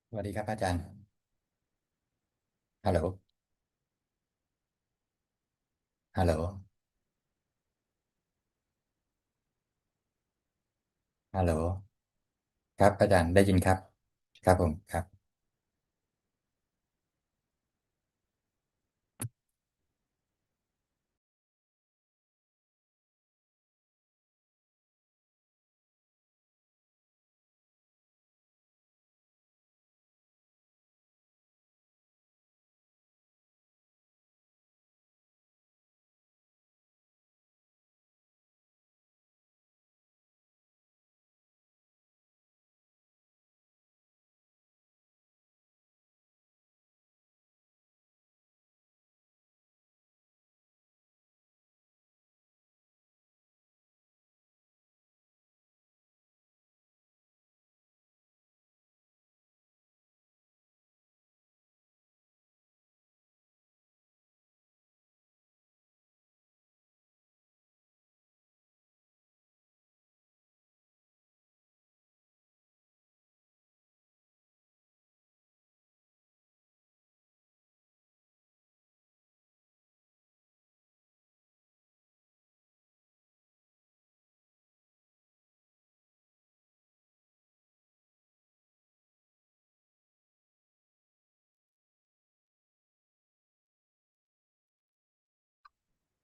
สวัสดีครับอาจารย์ฮัลโหลฮัลโหลฮัลโหลครับอาจารย์ได้ยินครับครับผมครับ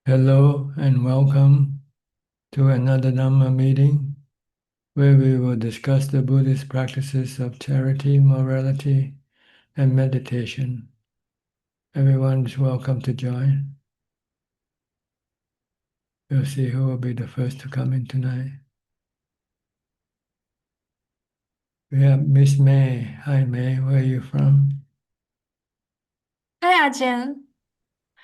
Hello and welcome to another Dhamma meeting where we will discuss the Buddhist practices of charity, morality, and meditation. Everyone is welcome to join. We'll see who will be the first to come in tonight. We have Miss May. Hi May, where are you from? Hi, Ajaan.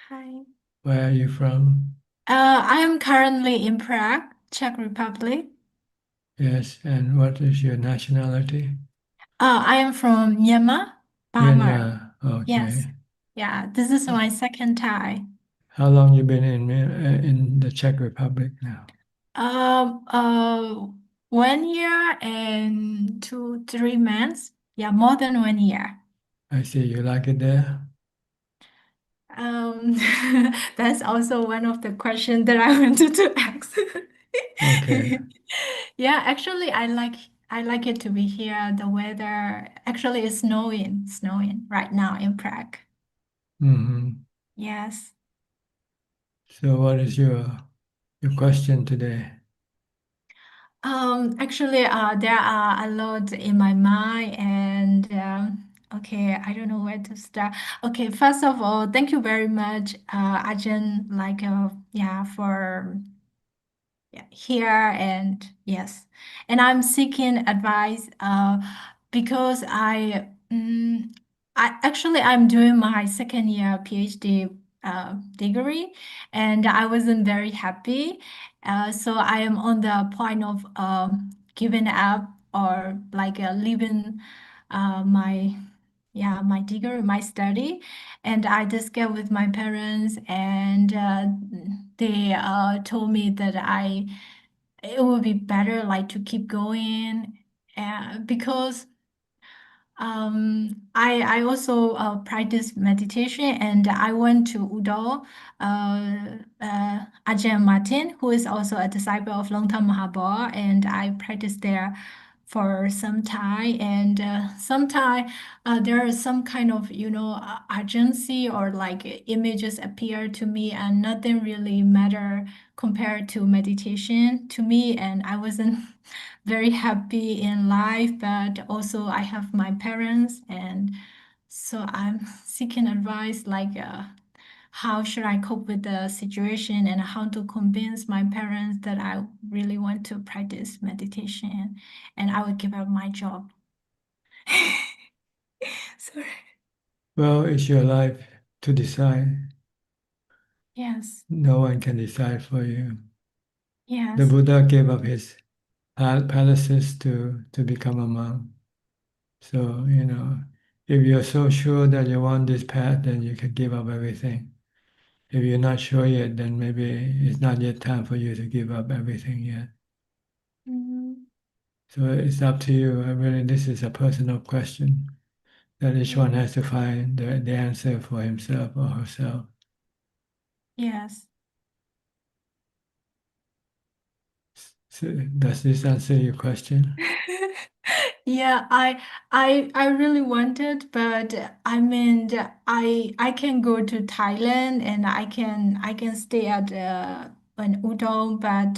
Hi. Where are you from? I am currently in Prague, Czech Republic. Yes, and what is your nationality? I am from Myanmar, Burma. Myanmar. Okay. Yes. Yeah, this is my second time. How long you been in the Czech Republic now? Um, uh, 1 year and 3 months. Yeah, more than 1 year. I see you like it there. Um, that's also one of the questions that I wanted to ask. Okay. Yeah, actually, I like it to be here. The weather actually is snowing right now in Prague. Hmm. Yes. So what is your question today? Actually, there are a lot in my mind, and okay, I don't know where to start. Okay, first of all, thank you very much, Ajahn, yeah, for here and yes, and I'm seeking advice because I'm doing my second year PhD degree, and I wasn't very happy, so I am on the point of giving up or leaving my my degree, my study, and I discussed with my parents, and they told me that I it would be better like to keep going because I also practice meditation, and I went to Udo, Ajahn Martin, who is also a disciple of Longtang Mahabodhi, and I practiced there for some time. And sometime there is some kind of urgency or like images appear to me, and nothing really matter compared to meditation to me, and I wasn't very happy in life, but also I have my parents, and so I'm seeking advice how should I cope with the situation and how to convince my parents that I really want to practice meditation and I will give up my job. Sorry. Well, it's your life to decide. Yes, No one can decide for you. The yes. Buddha gave up his palaces to become a monk. So, if you're so sure that you want this path, then you can give up everything. If you're not sure yet, then maybe it's not yet time for you to give up everything yet. Mm, So it's up to you. Really, this is a personal question. that each one Yes. has to find the answer for himself or herself. Yes. So does this answer your question? Yeah, I really wanted, but I mean, I can go to Thailand and I can stay at an udon, but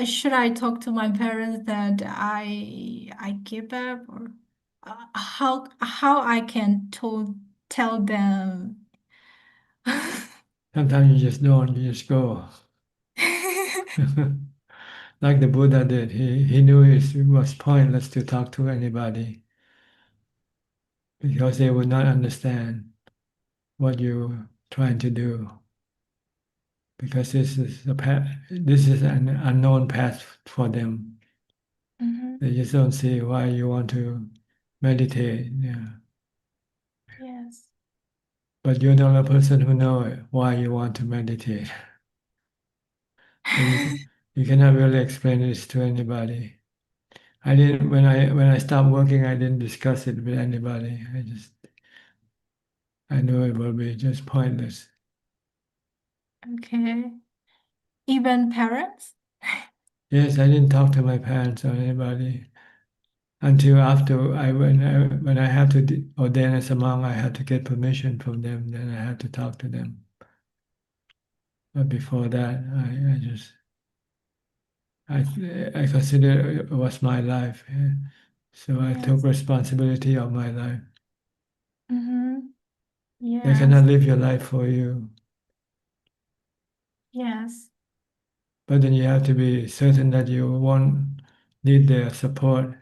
should I talk to my parents that I give up, or how I can tell them? Sometimes you just don't, you just go. Like the Buddha did, he knew it was pointless to talk to anybody because they would not understand what you're trying to do. Because this is a path, this is an unknown path for them. Mhm. They just don't see why you want to meditate. Yeah. Yes. But you're the only person who know why you want to meditate. So you cannot really explain this to anybody. I didn't when I stopped working. I didn't discuss it with anybody. I knew it would be just pointless. Okay. Even parents? Yes, I didn't talk to my parents or anybody until after when I had to ordain as a monk. I had to get permission from them. Then I had to talk to them. But before that, I just I consider it was my life. Yeah. So I took Yes. responsibility of my life. Mm-hmm. They Yes. cannot live your life for you. Yes. But then you have to be certain that you won't need their support.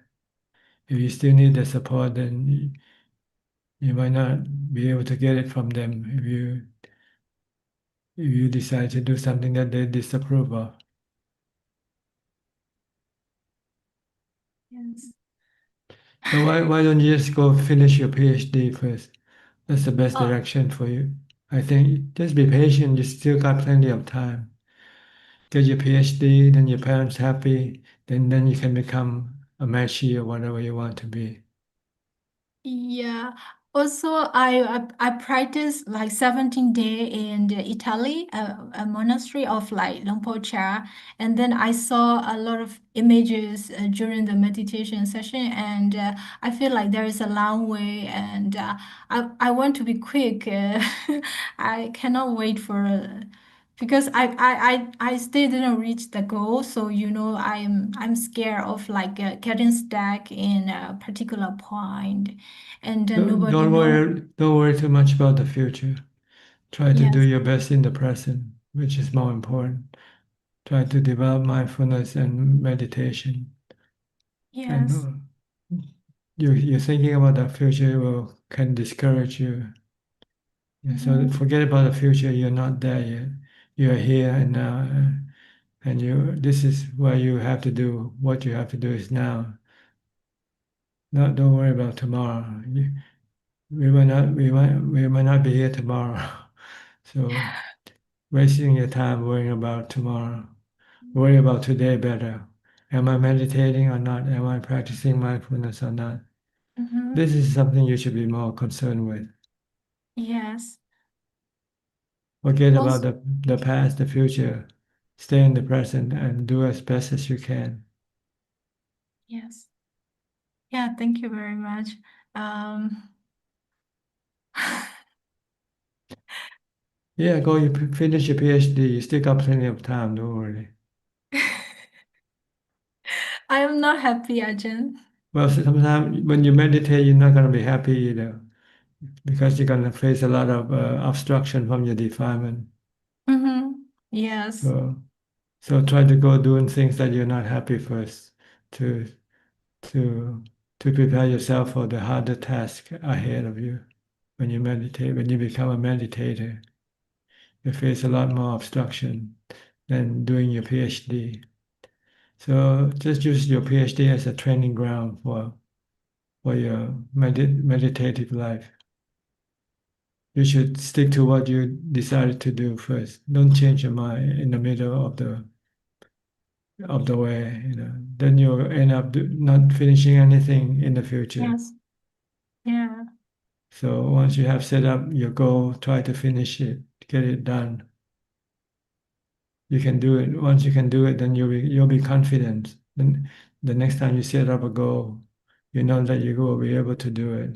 If you still need their support, then you might not be able to get it from them if you decide to do something that they disapprove of. Yes. So why don't you just go finish your PhD first? That's the best Oh, direction for you. I think just be patient. You still got plenty of time. Get your PhD, then your parents happy, then you can become a Mashi or whatever you want to be. yeah. Also, I practiced like 17 day in the Italy, a monastery of like Rinpoche, and then I saw a lot of images during the meditation session, and I feel like there is a long way, and I want to be quick. I cannot wait for. Because I still didn't reach the goal, so I'm scared of like getting stuck in a particular point, and nobody know. Don't worry too much about the future. Try to do Yes, your best in the present, which is more important. Try to develop mindfulness and meditation. And yes, you're thinking about the future can discourage you. Yeah, so hmm, forget about the future. You're not there yet. You're here and now, and this is where you have to do what you have to do is now. Not don't worry about tomorrow. We might not be here tomorrow. So wasting your time worrying about tomorrow. Worry about today better. Am I meditating or not? Am I practicing mindfulness or not? hmm, This is something you should be more concerned with. yes. Forget about Also, the past, the future. Stay in the present and do as best as you can. yes, yeah. Thank you very much. Um, Yeah, go finish your PhD. You still got plenty of time. Don't worry. I am not happy, Ajahn. Well, sometimes when you meditate, you're not going to be happy either because you're going to face a lot of obstruction from your defilement. Mm-hmm. Yes, So, so try to go doing things that you're not happy first to to to prepare yourself for the harder task ahead of you when you meditate. When you become a meditator, you face a lot more obstruction than doing your PhD. So just use your PhD as a training ground for your meditative life. You should stick to what you decided to do first. Don't change your mind in the middle of the way. Then you'll end up not finishing anything in the future. yes, Yeah. So once you have set up your goal, try to finish it, get it done. You can do it. Once you can do it, then you'll be confident. Then the next time you set up a goal, you know that you will be able to do it.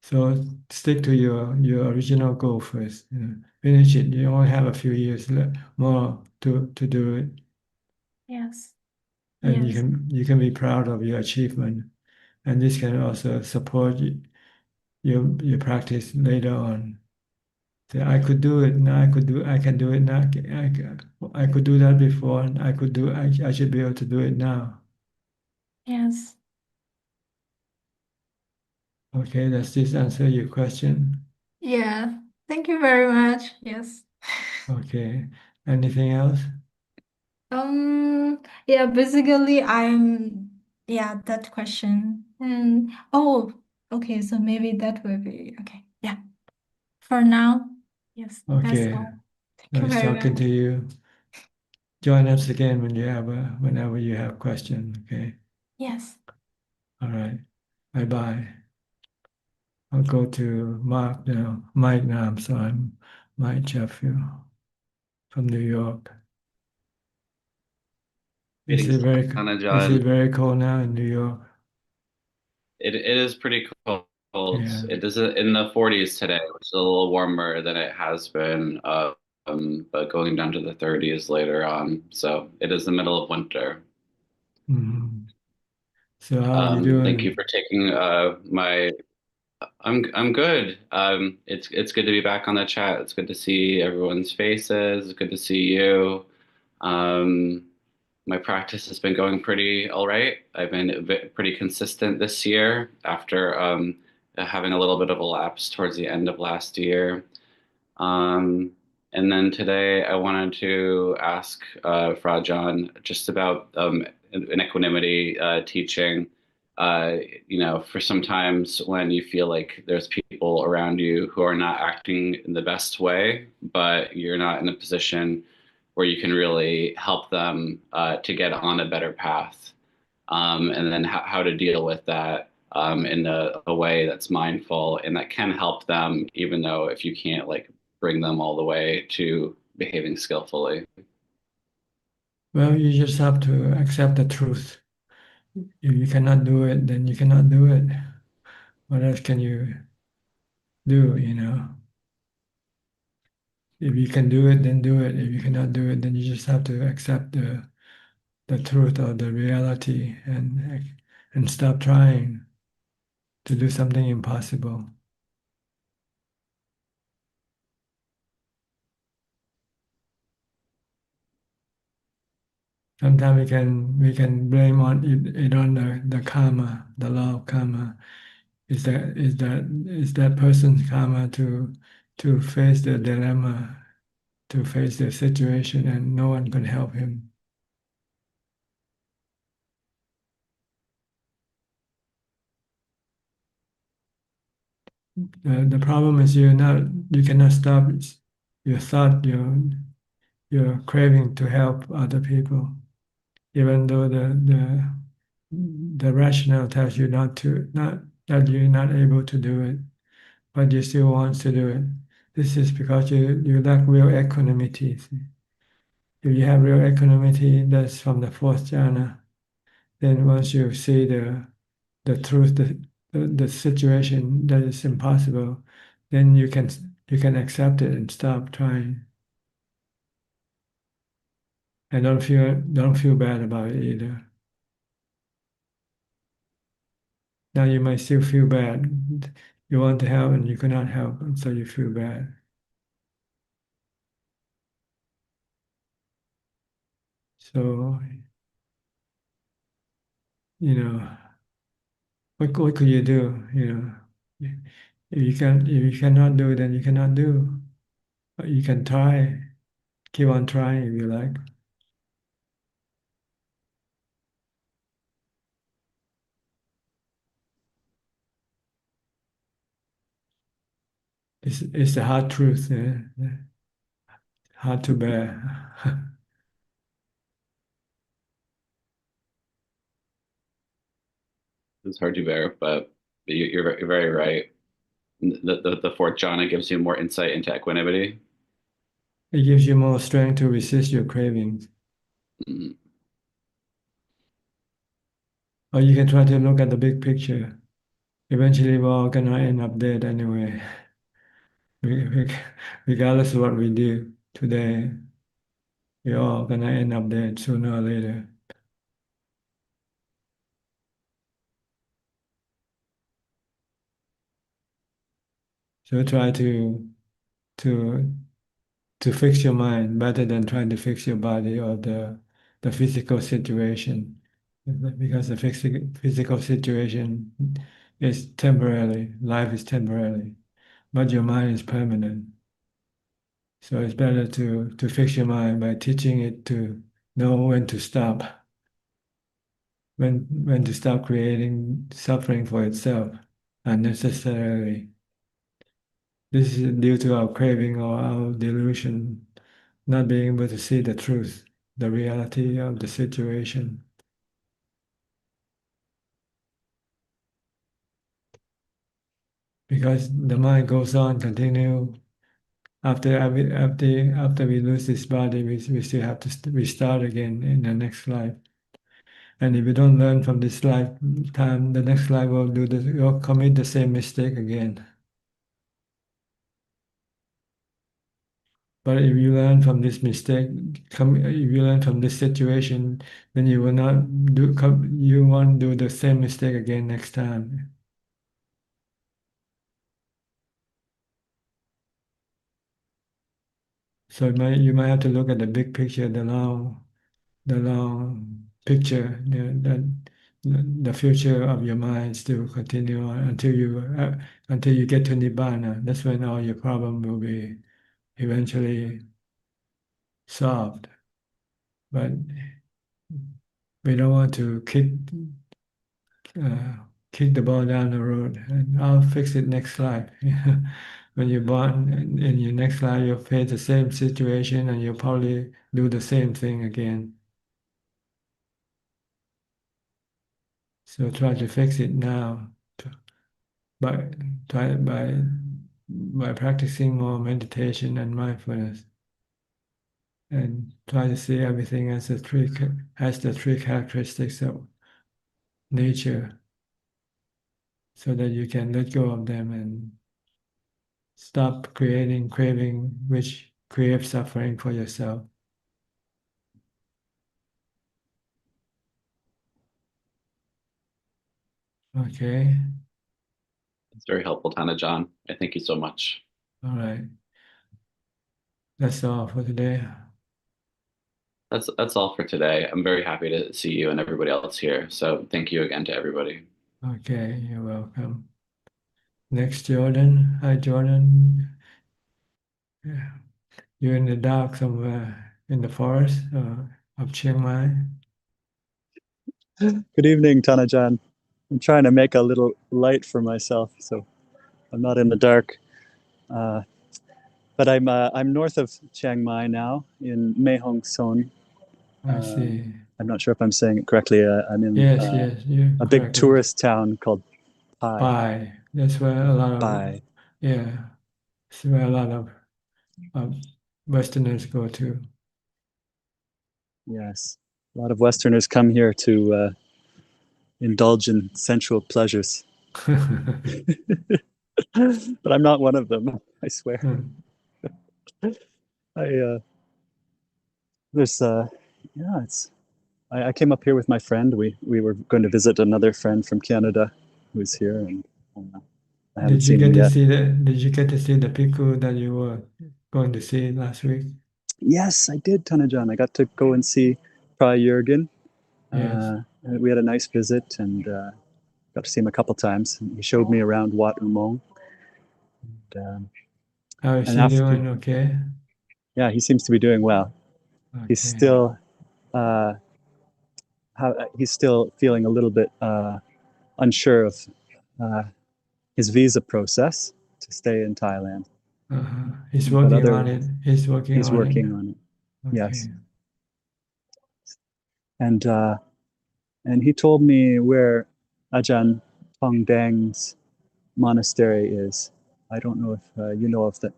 So stick to your original goal first. Finish it. You only have a few years more to do it, Yes. and you Yes. can be proud of your achievement. And this can also support your practice later on. Say, I could do it now. I can do it now. I could do that before, and I should be able to do it now. Yes. Okay, does this answer your question? Yeah. Thank you very much. Yes. Okay. Anything else? Yeah, basically yeah, that question. And oh, okay, so maybe that will be okay. Yeah. For now, yes, that's Okay. all. Thank you Nice very talking much. to you. Join us again whenever you have questions. Okay. Yes. All right. Bye bye. I'll go to Mark now. Mike now. I'm sorry. I'm Mike Sheffield from New York. Is Greetings, it very is Ajaan. it very cold now in New York? It is pretty cold. Yeah. It is in the 40s today, which is a little warmer than it has been, but going down to the 30s later on. So it is the middle of winter. Mhm. So how are you doing? Thank you for taking my. I'm good. It's good to be back on the chat. It's good to see everyone's faces. It's good to see you. Um, my practice has been going pretty all right. I've been pretty consistent this year after having a little bit of a lapse towards the end of last year. Um, and then today I wanted to ask Fra John just about an equanimity teaching. Uh, for sometimes when you feel like there's people around you who are not acting in the best way, but you're not in a position where you can really help them to get on a better path, and then how to deal with that in a way that's mindful and that can help them, even though if you can't like bring them all the way to behaving skillfully. Well, you just have to accept the truth. If you cannot do it, then you cannot do it. What else can you do? If you can do it, then do it. If you cannot do it, then you just have to accept the truth or the reality and stop trying to do something impossible. Sometimes we can blame it on the karma, the law of karma. Is that person's karma to face the dilemma, to face the situation, and no one can help him. The problem is you cannot stop your thought, your craving to help other people, even though the rationale tells you not that you're not able to do it, but you still want to do it. This is because you lack real equanimity. See? If you have real equanimity, that's from the fourth jhana. Then once you see the truth, the situation that is impossible, then you can accept it and stop trying. And don't feel bad about it either. Now you might still feel bad. You want to help and you cannot help, and so you feel bad. So, you know, what could you do? If you cannot do, then you cannot do. But you can try, keep on trying if you like. It's the hard truth, hard to bear. It's hard to bear, but you're very right. The fourth jhana gives you more insight into equanimity. It gives you more strength to resist your cravings. Mhm. Or you can try to look at the big picture. Eventually, we're all gonna end up dead anyway. Regardless of what we do today, we're all gonna end up dead sooner or later. So try to to fix your mind rather than trying to fix your body or the physical situation, because the physical situation is temporary, life is temporary, but your mind is permanent. So it's better to fix your mind by teaching it to know when to stop, when to stop creating suffering for itself unnecessarily. This is due to our craving or our delusion, not being able to see the truth, the reality of the situation. Because the mind goes on, continue. After we lose this body, we still have to restart again in the next life. And if we don't learn from this lifetime, the next life we'll commit the same mistake again. But if you learn from this mistake, if you learn from this situation, then you will not you won't do the same mistake again next time. So you might have to look at the big picture, the long picture, the future of your mind still continue on until you get to Nibbana. That's when all your problem will be eventually solved. But we don't want to uh, kick the ball down the road, and I'll fix it next life. When you're born in your next life, you'll face the same situation, and you'll probably do the same thing again. So try to fix it now, by try by practicing more meditation and mindfulness, and try to see everything as the three characteristics of nature, so that you can let go of them and stop creating craving, which creates suffering for yourself. Okay, It's very helpful, Tana John. I thank you so much. all right. That's all for today. That's all for today. I'm very happy to see you and everybody else here. So thank you again to everybody. Okay, you're welcome. Next, Jordan. Hi, Jordan. Yeah. You're in the dark somewhere in the forest of Chiang Mai. Good evening, Tanajan. I'm trying to make a little light for myself, so I'm not in the dark. But I'm north of Chiang Mai now in Mae Hong Son. I see. I'm not sure if I'm saying it correctly. I'm in Yes, you a big correctly. tourist town called Pai. Pai. That's where a lot of, Pai. yeah, it's where a lot of Westerners go to. Yes, a lot of Westerners come here to indulge in sensual pleasures, but I'm not one of them. I swear. I there's yeah, it's I came up here with my friend. We were going to visit another friend from Canada who's here, and I haven't Did you seen him get to yet. see did you get to see the piku that you were going to see last week? Yes, I did, Tanajan. I got to go and see Pra Jurgen. Yes. And we had a nice visit, and got to see him a couple times. He showed me around Wat Umong. And, How is and he after, doing? Okay. yeah, he seems to be doing well. He's Okay. still uh, he's still feeling a little bit unsure of uh, his visa process to stay in Thailand. He's But working on it. otherwise, He's working he's on it. working on it. Okay. Yes, and and he told me where Ajahn Tongdang's monastery is. I don't know if you know of the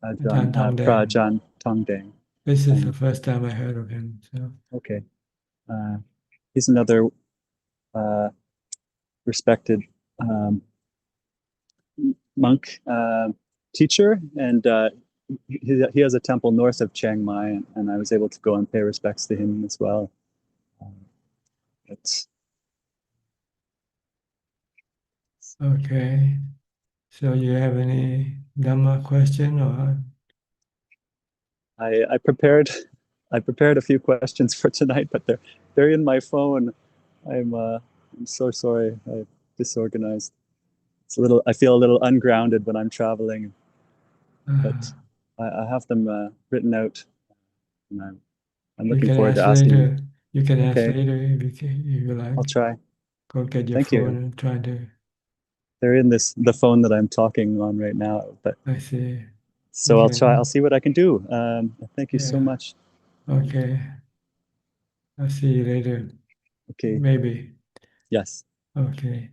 Ajahn Tongdang. Prajan Tongdang. This is the first time I heard of him. So Okay. He's another respected monk teacher, and he has a temple north of Chiang Mai, and I was able to go and pay respects to him as well. It's okay. So you have any Dhamma question or? I prepared a few questions for tonight, but they're in my phone. I'm so sorry. I'm disorganized. It's a little. I feel a little ungrounded when I'm traveling, but I have them written out, and I'm You looking can forward to ask asking you. later. You can ask Okay, later if you like. I'll try. Go get your Thank phone you. and try to. They're in the phone that I'm talking on right now, but I see. so I'll Okay. try. I'll see what I can do. Thank you so Yeah. much. Okay. I'll see you later. Okay. Maybe. Yes. Okay.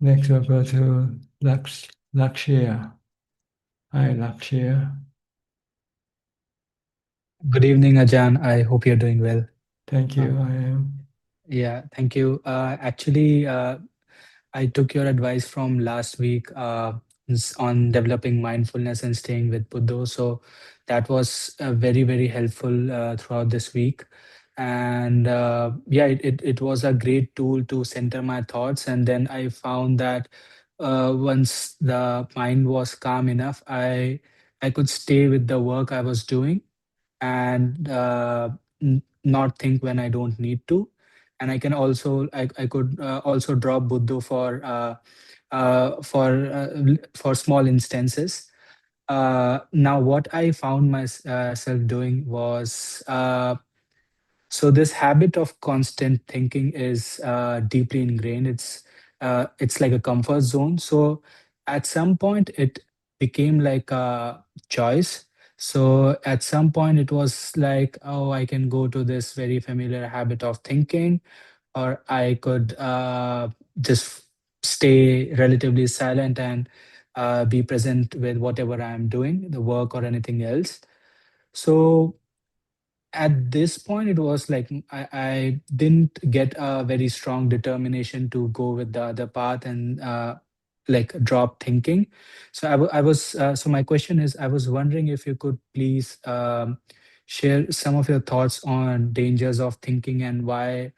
Next we'll go to Lakshya. Hi, Lakshya. Good evening, Ajahn. I hope you're doing well. Thank you. I am. Yeah, thank you. Actually, I took your advice from last week on developing mindfulness and staying with Buddha. So that was very, very helpful throughout this week. And yeah, it was a great tool to center my thoughts. And then I found that once the mind was calm enough, I could stay with the work I was doing and not think when I don't need to. And I can also I could also drop Buddha for small instances. Now, what I found myself doing was so this habit of constant thinking is deeply ingrained. It's like a comfort zone. So at some point, it became like a choice. So at some point, it was like, oh, I can go to this very familiar habit of thinking, or I could just stay relatively silent and be present with whatever I'm doing, the work or anything else. So at this point it was like I didn't get a very strong determination to go with the other path and like drop thinking. So I was so my question is, I was wondering if you could please share some of your thoughts on dangers of thinking and why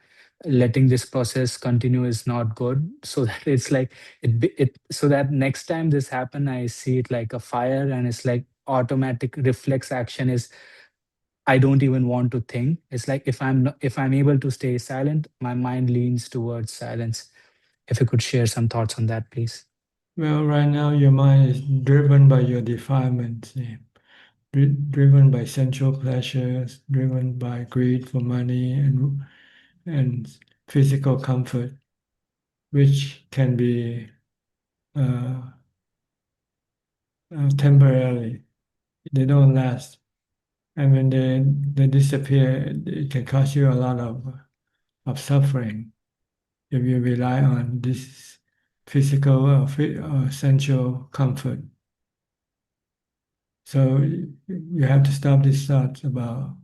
letting this process continue is not good, so that it's like it so that next time this happen I see it like a fire and it's like automatic reflex action is I don't even want to think. It's like if I'm able to stay silent, my mind leans towards silence. If you could share some thoughts on that, please. Well, right now your mind is driven by your defilements, driven by sensual pleasures, driven by greed for money and physical comfort, which can be uh, temporary. They don't last, and when they disappear, it can cause you a lot of suffering if you rely on this physical or sensual comfort. So you have to stop these thoughts about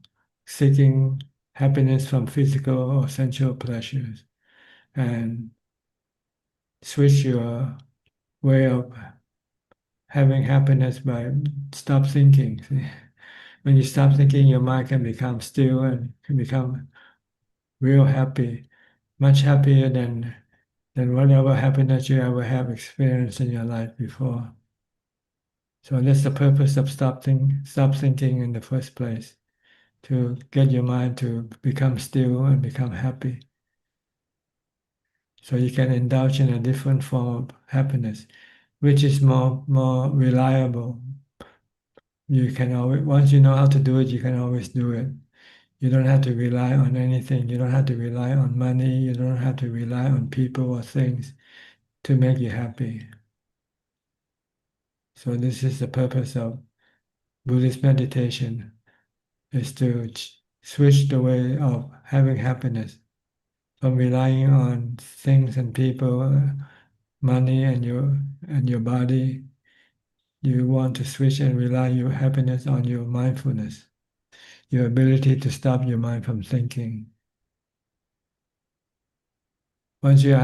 seeking happiness from physical or sensual pleasures and switch your way of having happiness by stop thinking. When you stop thinking, your mind can become still and can become real happy, much happier than whatever happiness you ever have experienced in your life before. So that's the purpose of stop thinking in the first place, to get your mind to become still and become happy. So you can indulge in a different form of happiness, which is more reliable. You can always, once you know how to do it, you can always do it. You don't have to rely on anything. You don't have to rely on money. You don't have to rely on people or things to make you happy. So this is the purpose of Buddhist meditation, is to switch the way of having happiness from relying on things and people, money and your body. You want to switch and rely your happiness on your mindfulness, your ability to stop your mind from thinking. Once you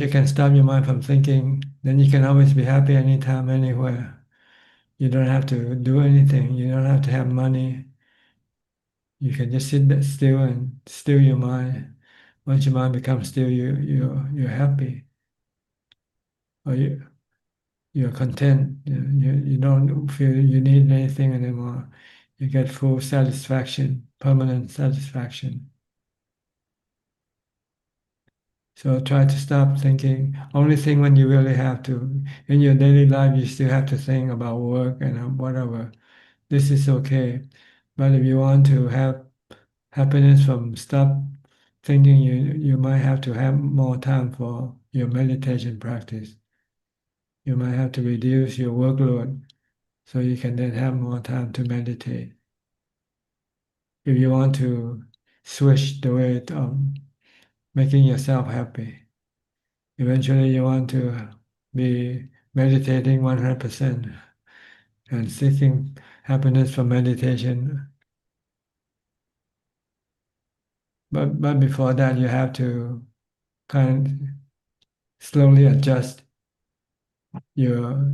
can stop your mind from thinking, then you can always be happy anytime, anywhere. You don't have to do anything. You don't have to have money. You can just sit there still and still your mind. Once your mind becomes still, you're happy, or you're content. You don't feel you need anything anymore. You get full satisfaction, permanent satisfaction. So try to stop thinking. Only thing when you really have to. In your daily life, you still have to think about work and whatever. This is okay. But if you want to have happiness from stop thinking, you might have to have more time for your meditation practice. You might have to reduce your workload so you can then have more time to meditate. If you want to switch the way of making yourself happy, eventually you want to be meditating 100% and seeking happiness from meditation. But before that, you have to kind of slowly adjust your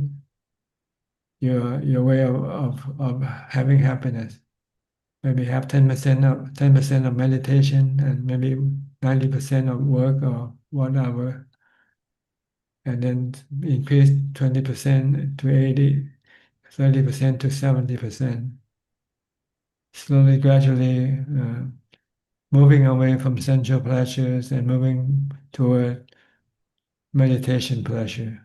your way of having happiness. Maybe have 10% of meditation and maybe 90% of work or whatever, and then increase 20% to 80, 30% to 70%. Slowly, gradually moving away from sensual pleasures and moving toward meditation pleasure.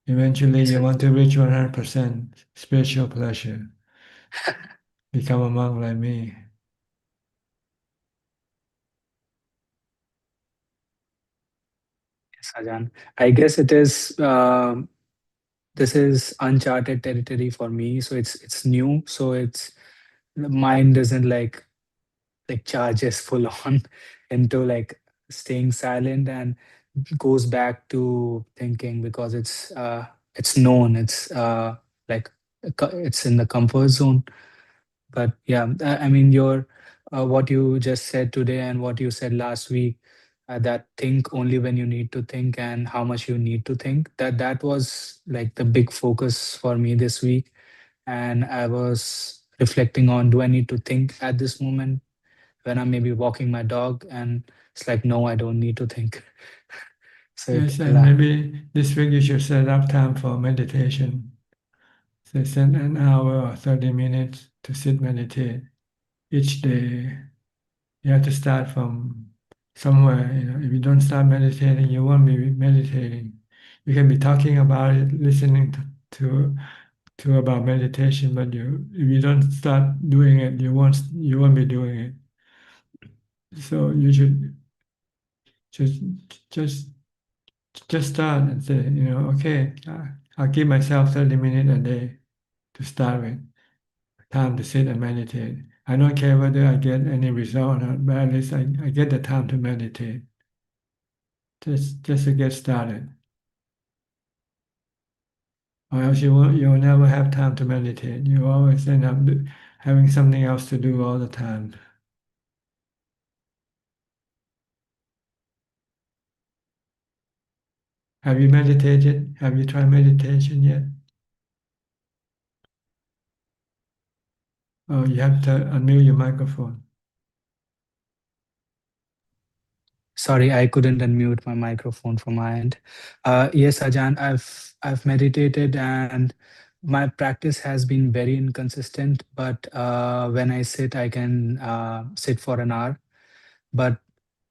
Eventually, Yes, you want to reach 100% spiritual pleasure. Become a monk like me. yes, Ajahn. I guess it is. This is uncharted territory for me, so it's new. So it's the mind doesn't like charges full on into like staying silent and goes back to thinking because it's known. It's like it's in the comfort zone. But yeah, I mean, your what you just said today and what you said last week, that think only when you need to think and how much you need to think. That was like the big focus for me this week, and I was reflecting on, do I need to think at this moment when I'm maybe walking my dog? And it's like, no, I don't need to think. So it Yes, and maybe this week you should set up time for meditation. Say set an hour or 30 minutes to sit meditate each day. You have to start from somewhere. If you don't start meditating, you won't be meditating. You can be talking about it, listening to about meditation, but if you don't start doing it, you won't be doing it. So you should just just just start and say, okay, I'll give myself 30 minutes a day to start with, time to sit and meditate. I don't care whether I get any result or not, but at least I get the time to meditate, just to get started. Or else you'll never have time to meditate. You always end up having something else to do all the time. Have you meditated? Have you tried meditation yet? Oh, you have to unmute your microphone. Sorry, I couldn't unmute my microphone from my end. Yes, Ajahn, I've meditated and my practice has been very inconsistent. But when I sit, I can sit for an hour. But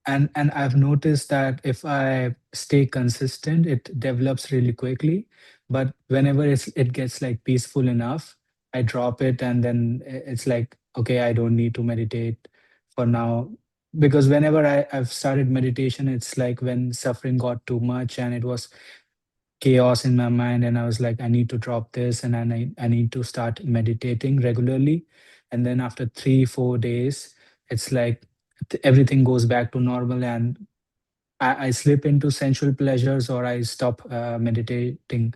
and I've noticed that if I stay consistent, it develops really quickly. But whenever it gets like peaceful enough, I drop it, and then it's like, okay, I don't need to meditate for now. Because whenever I've started meditation, it's like when suffering got too much and it was chaos in my mind, and I was like, I need to drop this and I need to start meditating regularly. and then after 3 4 days it's like everything goes back to normal, and I slip into sensual pleasures, or I stop meditating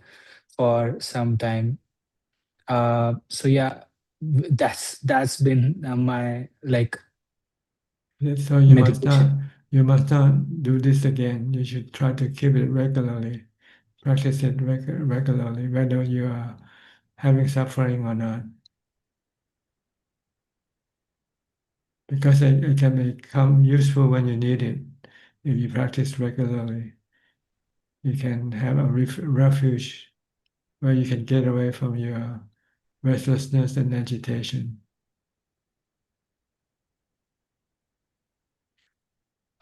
for some time. So yeah, that's been my like So meditation. you must not do this again. You should try to keep it regularly, practice it regularly, whether you are having suffering or not, because it can become useful when you need it. If you practice regularly, you can have a refuge where you can get away from your restlessness and agitation.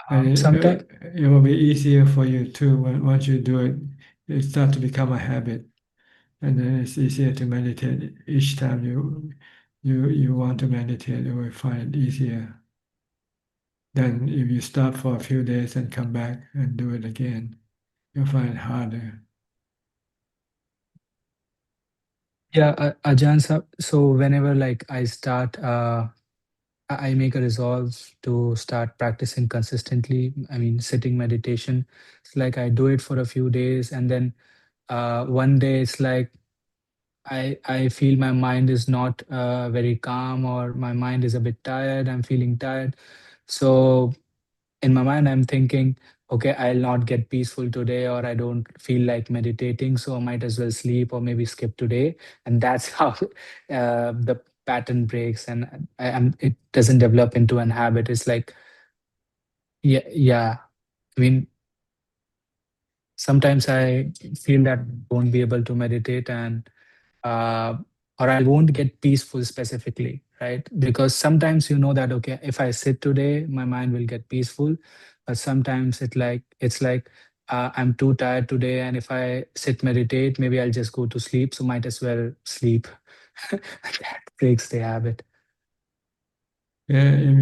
And Sometimes it will be easier for you too once you do it. It starts to become a habit, and then it's easier to meditate. Each time you want to meditate, you will find it easier than if you stop for a few days and come back and do it again. You'll find it harder. yeah, Ajahn, so whenever like I start I make a resolve to start practicing consistently. I mean, sitting meditation. It's like I do it for a few days, and then one day it's like I feel my mind is not very calm, or my mind is a bit tired. I'm feeling tired. So in my mind, I'm thinking, okay, I'll not get peaceful today, or I don't feel like meditating, so I might as well sleep or maybe skip today. And that's how the pattern breaks, and it doesn't develop into an habit. It's like, yeah, yeah. I mean, sometimes I feel that I won't be able to meditate, and uh, or I won't get peaceful specifically, right? Because sometimes you know that okay, if I sit today, my mind will get peaceful, but sometimes it's like I'm too tired today, and if I sit meditate, maybe I'll just go to sleep. So might as well sleep. That breaks the habit. Yeah, if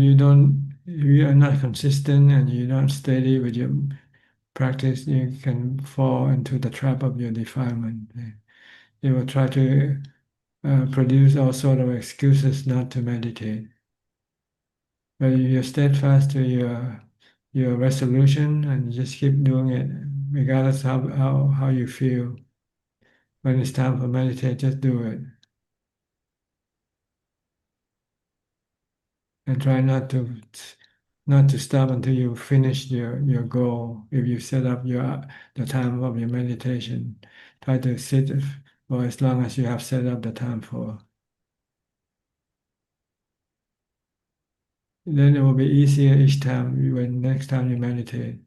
you are not consistent and you're not steady with your practice, you can fall into the trap of your defilement. You will try to produce all sort of excuses not to meditate. But if you're steadfast to your resolution and you just keep doing it, regardless how you feel. When it's time for meditate, just do it. And try not to stop until you finish your goal. If you set up the time of your meditation, try to sit for as long as you have set up the time for. Then it will be easier each time when next time you meditate.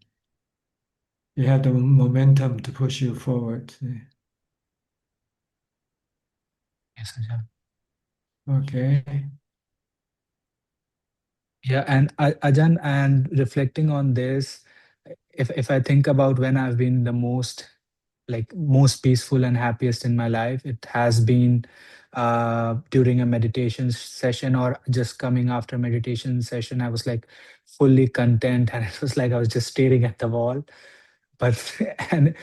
You have the momentum to push you forward. See? Yes, Ajahn. Okay. Yeah, and Ajahn, and reflecting on this, if I think about when I've been the most peaceful and happiest in my life, it has been during a meditation session, or just coming after meditation session. I was like fully content, and it was like I was just staring at the wall. But and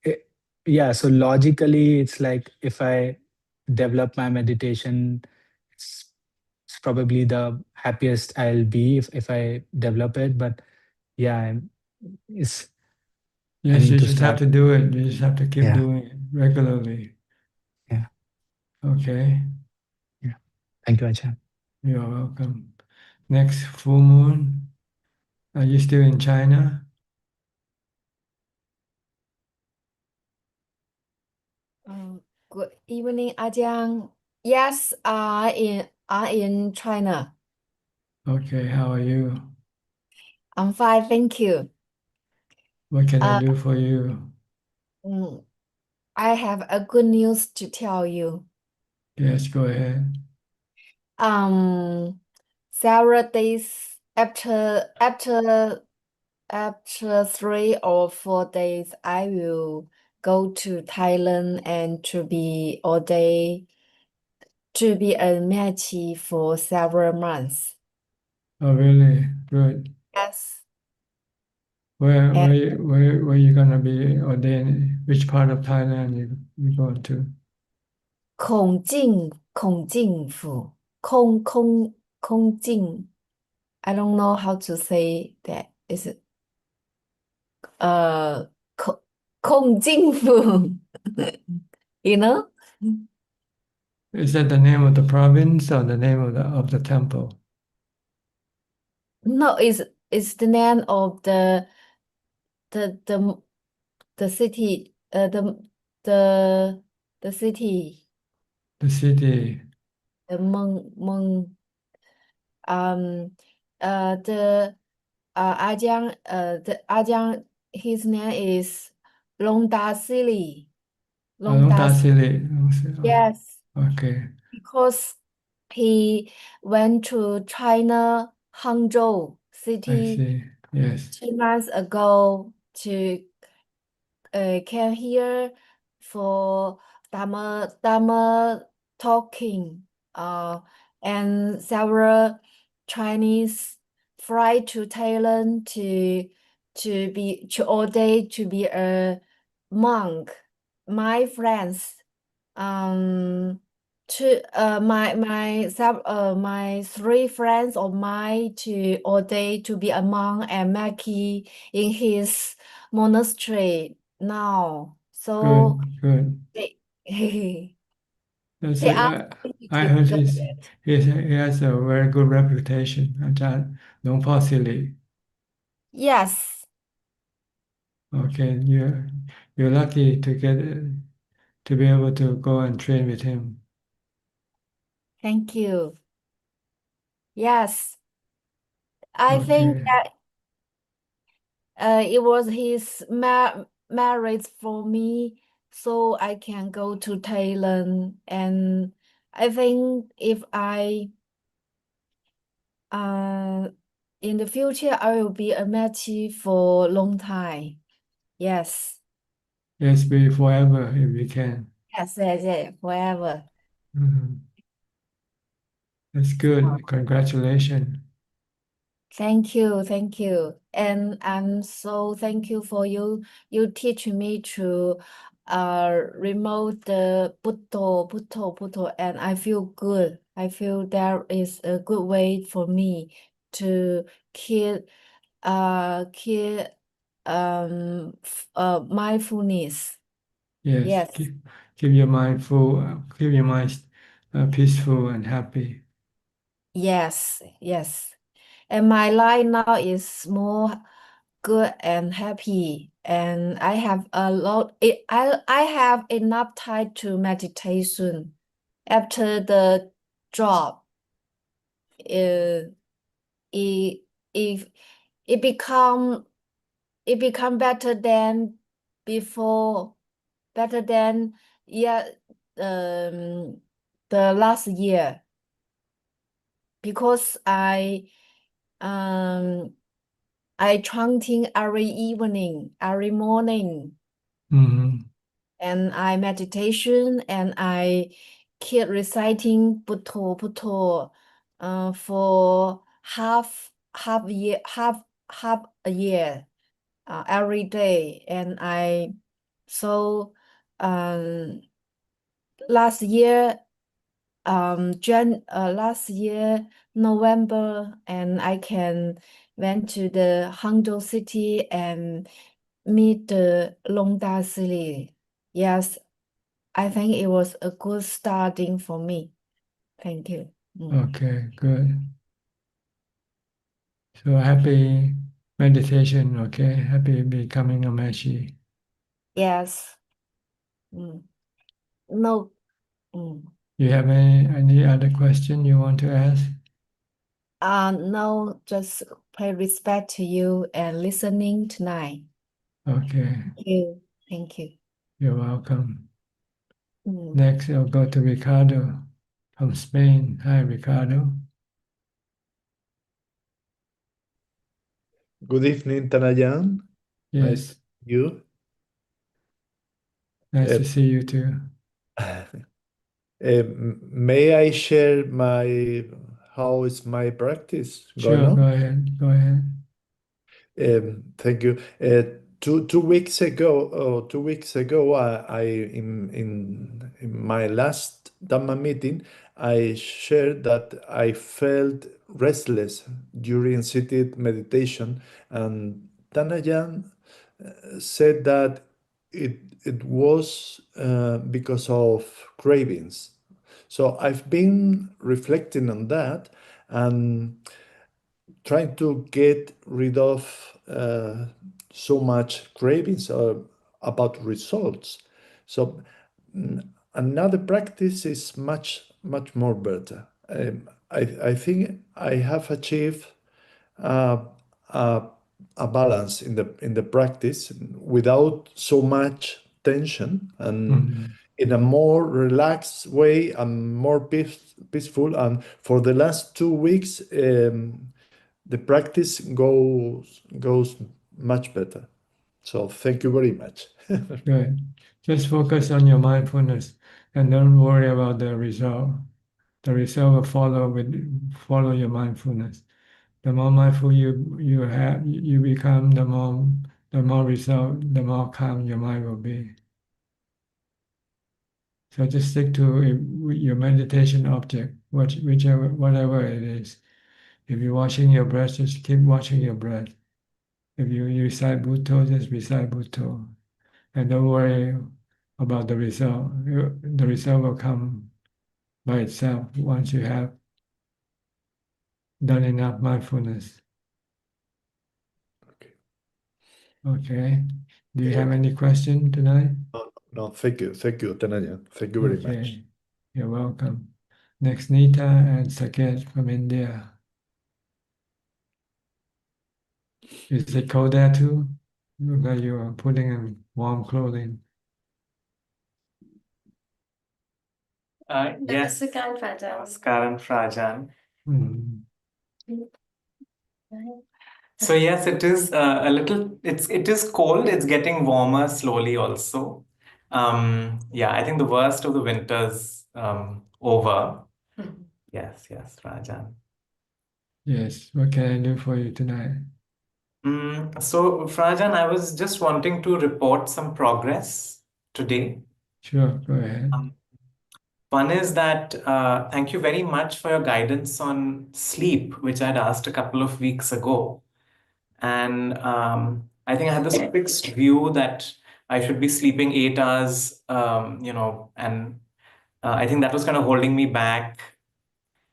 it, yeah, so logically, it's like if I develop my meditation, it's, it's probably the happiest I'll be if I develop it. But yeah, it's I Yes, need you to just have start. to do it. You just have to keep Yeah, doing it regularly. yeah, Okay. yeah. Thank you, Ajahn. You're welcome. Next full moon. Are you still in China? Good evening, Ajahn. Yes, I in China. Okay, how are you? I'm fine, thank you. What can I Uh, do for you? mm, I have a good news to tell you. Yes, go ahead. Um, Several days after 3 or 4 days, I will go to Thailand and to be a matchy for several months. Oh, really? Good. Yes. Where you gonna be ordained? Which part of Thailand you going to? 孔敬府 Kong Jing. I don't know how to say that. Is it uh Kong Jing Fu? You know? Is that the name of the province or the name of the temple? No, it's the name of the the the city. The the city. The city. The Meng the Ajaan the Ajaan, his name is Longda Long Longda. Tasili. Yes, Okay. because he went to China, Hangzhou I city see. Yes. 2 months ago to came here for Dharma talking, and several Chinese fly to Thailand to ordain to be a monk. My friends, to my 3 friends of mine to ordain to be a monk and Mackie in his monastery now. So Good. they That's they it. asked me I to heard go there. he has a very good reputation, Ajahn Long Tasili. Yes, Okay, you're lucky to get to be able to go and train with him. thank you. Yes, I think Okay. that it was his marriage for me, so I can go to Thailand. And I think if I in the future I will be a matchee for a long time. Yes, Yes, be forever if we can. yes, forever. Mhm. That's good. Congratulations. Thank you, thank you. And I'm so thank you for you. You teach me to remote the Bhutto, and I feel good. I feel there is a good way for me to keep keep mindfulness. Yes, Yes, keep your mind full, keep your mind peaceful and happy. yes. And my life now is more good and happy, and I have a lot I have enough time to meditation after the job. uh, it if it become better than before, better than, yeah, the last year, because um I chanting every evening, every morning, Hmm. and I meditation, and I keep reciting Bhutto, for half a year, every day. And I so um last year last year November, and I can went to the Hangzhou city and meet the Longda city. Yes, I think it was a good starting for me. Thank you. Okay, good. So happy meditation, okay? Happy becoming a Mashi. Yes. Mm. No. Mm. You have any other question you want to ask? No, just pay respect to you and listening tonight. Okay, Thank you. Thank you. you're welcome. Mm. Next, I'll go to Ricardo from Spain. Hi, Ricardo. Good evening, Tanayan. Nice Yes, to meet you. nice to see you too. May I share how is my practice going Sure, go on? ahead. Go ahead. Thank you. Two weeks ago, or 2 weeks ago, I in my last Dhamma meeting, I shared that I felt restless during seated meditation, and Tanajan said that it was because of cravings. So I've been reflecting on that and trying to get rid of so much cravings about results. So another practice is much more better. I think I have achieved uh, a, a balance in the practice without so much tension and Mhm. in a more relaxed way and more peaceful. And for the last 2 weeks, the practice goes much better. So thank you very much. Good. Just focus on your mindfulness and don't worry about the result. The result will follow your mindfulness. The more mindful you become, the more result, the more calm your mind will be. So just stick to your meditation object, whatever it is. If you're watching your breath, just keep watching your breath. If you recite Bhutto, just recite Bhutto. And don't worry about the result. The result will come by itself once you have done enough mindfulness. Okay. Okay. Do you have any question tonight? No, thank you, Tanajan. Thank you very much. Okay. You're welcome. Next, Nita and Saket from India. Is it cold there too? Look like you are putting on warm clothing. Yes, Namaskaram, Frajan. Hmm. So yes, it is a little. It is cold. It's getting warmer slowly also. Yeah, I think the worst of the winter's over. Yes, Rajan. Yes. What can I do for you tonight? So Frajan, I was just wanting to report some progress today. Sure. Go ahead. One is that thank you very much for your guidance on sleep, which I'd asked a couple of weeks ago. And I think I had this fixed view that I should be sleeping 8 hours, and I think that was kind of holding me back.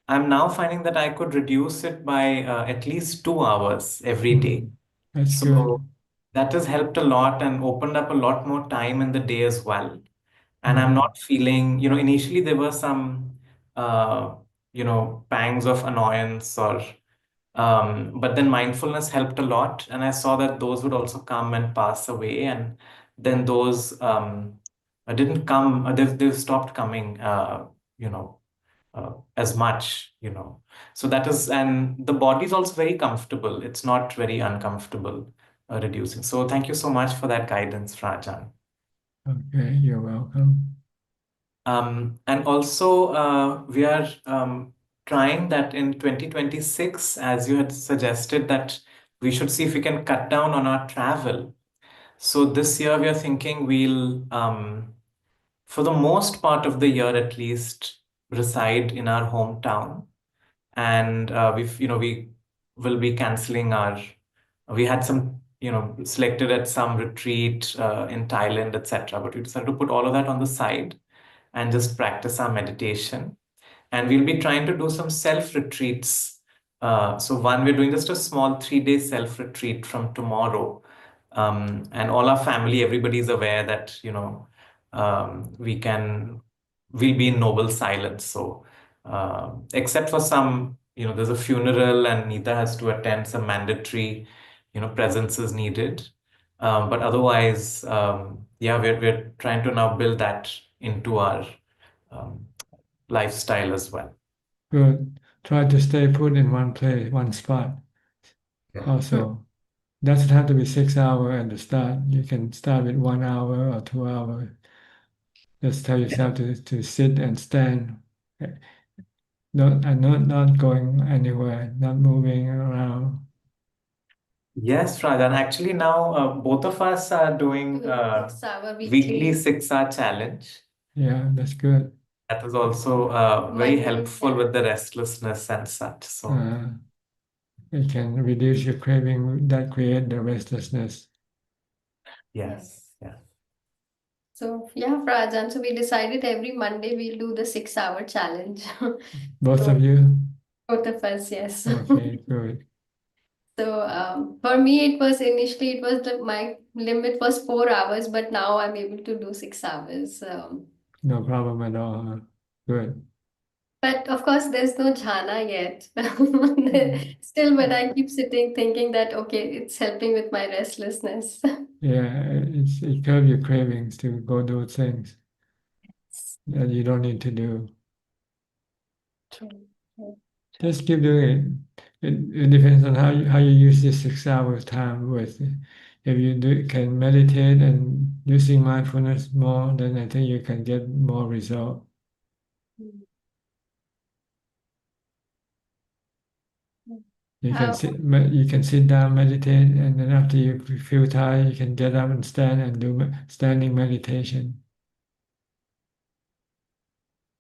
I'm now finding that I could reduce it by at least 2 hours every day. That's good. So that has helped a lot and opened up a lot more time in the day as well. And I'm Mhm. not feeling, initially there were some, pangs of annoyance but then mindfulness helped a lot. And I saw that those would also come and pass away. And then those didn't come, they've stopped coming, as much. So that is, and the body is also very comfortable. It's not very uncomfortable reducing. So thank you so much for that guidance, Rajan. Okay. You're welcome. And also, we are trying that in 2026, as you had suggested, that we should see if we can cut down on our travel. So this year, we are thinking we'll, for the most part of the year at least, reside in our hometown. And we will be canceling we had some, selected at some retreat in Thailand, etc. But we decided to put all of that on the side and just practice our meditation. And we'll be trying to do some self retreats. So, one, we're doing just a small 3 day self retreat from tomorrow. And all our family, everybody's aware that, we'll be in noble silence. So, except for some, there's a funeral and Nita has to attend some mandatory, presence is needed. But otherwise, yeah, we're trying to now build that into our um, lifestyle as well. Good. Try to stay put in one place, one spot. Also, doesn't have to be 6 hours at the start. You can start with 1 hour or 2 hours. Just tell yourself to sit and stand. Not going anywhere, not moving around. Yes, Rajan. Actually, now both of us are doing weekly 6-hour challenge. Yeah, that's good. That was also very helpful with the restlessness and such. So it can reduce your craving that create the restlessness. yes, yeah. So yeah, Prajan, so we decided every Monday we'll do the 6 hour challenge. Both So of you? both of us, yes. Okay, good. So for me, it was initially it was my limit was 4 hours, but now I'm able to do 6 hours. No problem at all. Huh? Good. But of course, there's no jhana yet. Mm. Still, when I keep sitting thinking that okay, it's helping with my restlessness. Yeah, it curbs your cravings to go do things that you don't need to do. True, true, true. Just keep doing it. It depends on how you use this 6 hours time with. If you can meditate and using mindfulness more, then I think you can get more result. Mm. You can sit down, meditate, and then after you feel tired, you can get up and stand and do standing meditation.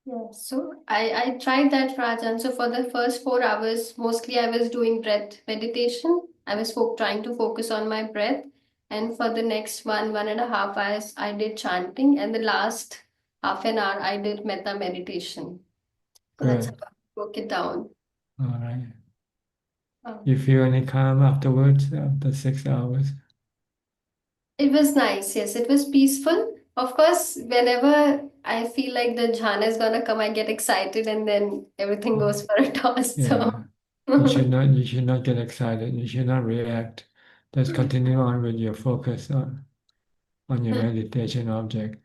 Yeah, so I tried that, Rajan. So for the first 4 hours, mostly I was doing breath meditation. I was trying to focus on my breath. And for the next 1.5 hours, I did chanting. And the last half an hour, I did metta meditation. So that's how Good. I broke it down. All right. Um, You feel any calm afterwards after 6 hours? it was nice. Yes, it was peaceful. Of course, whenever I feel like the jhana is gonna come, I get excited and then everything goes for a toss. So Yeah. You should not get excited. You should not react. Just continue on with your focus on your meditation object.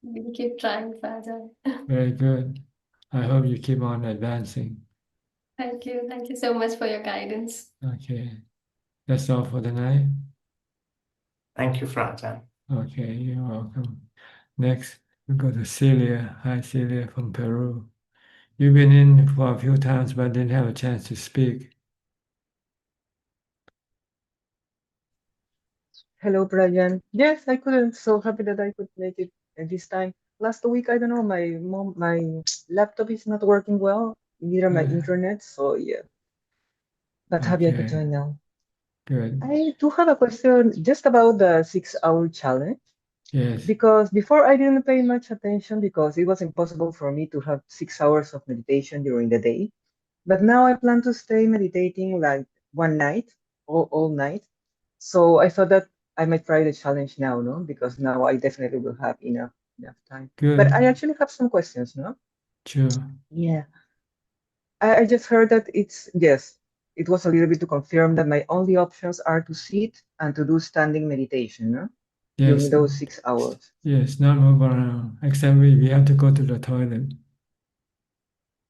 we'll keep trying, Rajan. Very good. I hope you keep on advancing. Thank you. Thank you so much for your guidance. Okay. That's all for tonight. Thank you, Frajan. Okay, you're welcome. Next, we go to Celia. Hi, Celia from Peru. You've been in for a few times but didn't have a chance to speak. Hello, Brian. Yes, I couldn't. So happy that I could make it this time. Last week, I don't know, my laptop is not working well, neither my internet. So yeah, but happy I could Okay, join now. good. I do have a question just about the 6 hour challenge. Yes, Because before I didn't pay much attention because it was impossible for me to have 6 hours of meditation during the day. But now I plan to stay meditating like one night, all night. So I thought that I might try the challenge now, no? Because now I definitely will have enough time. But I good. actually have some questions, no? Sure. Yeah. I just heard that yes, it was a little bit to confirm that my only options are to sit and to do standing meditation, no? During Yes, those 6 hours. yes, not move around, except we have to go to the toilet.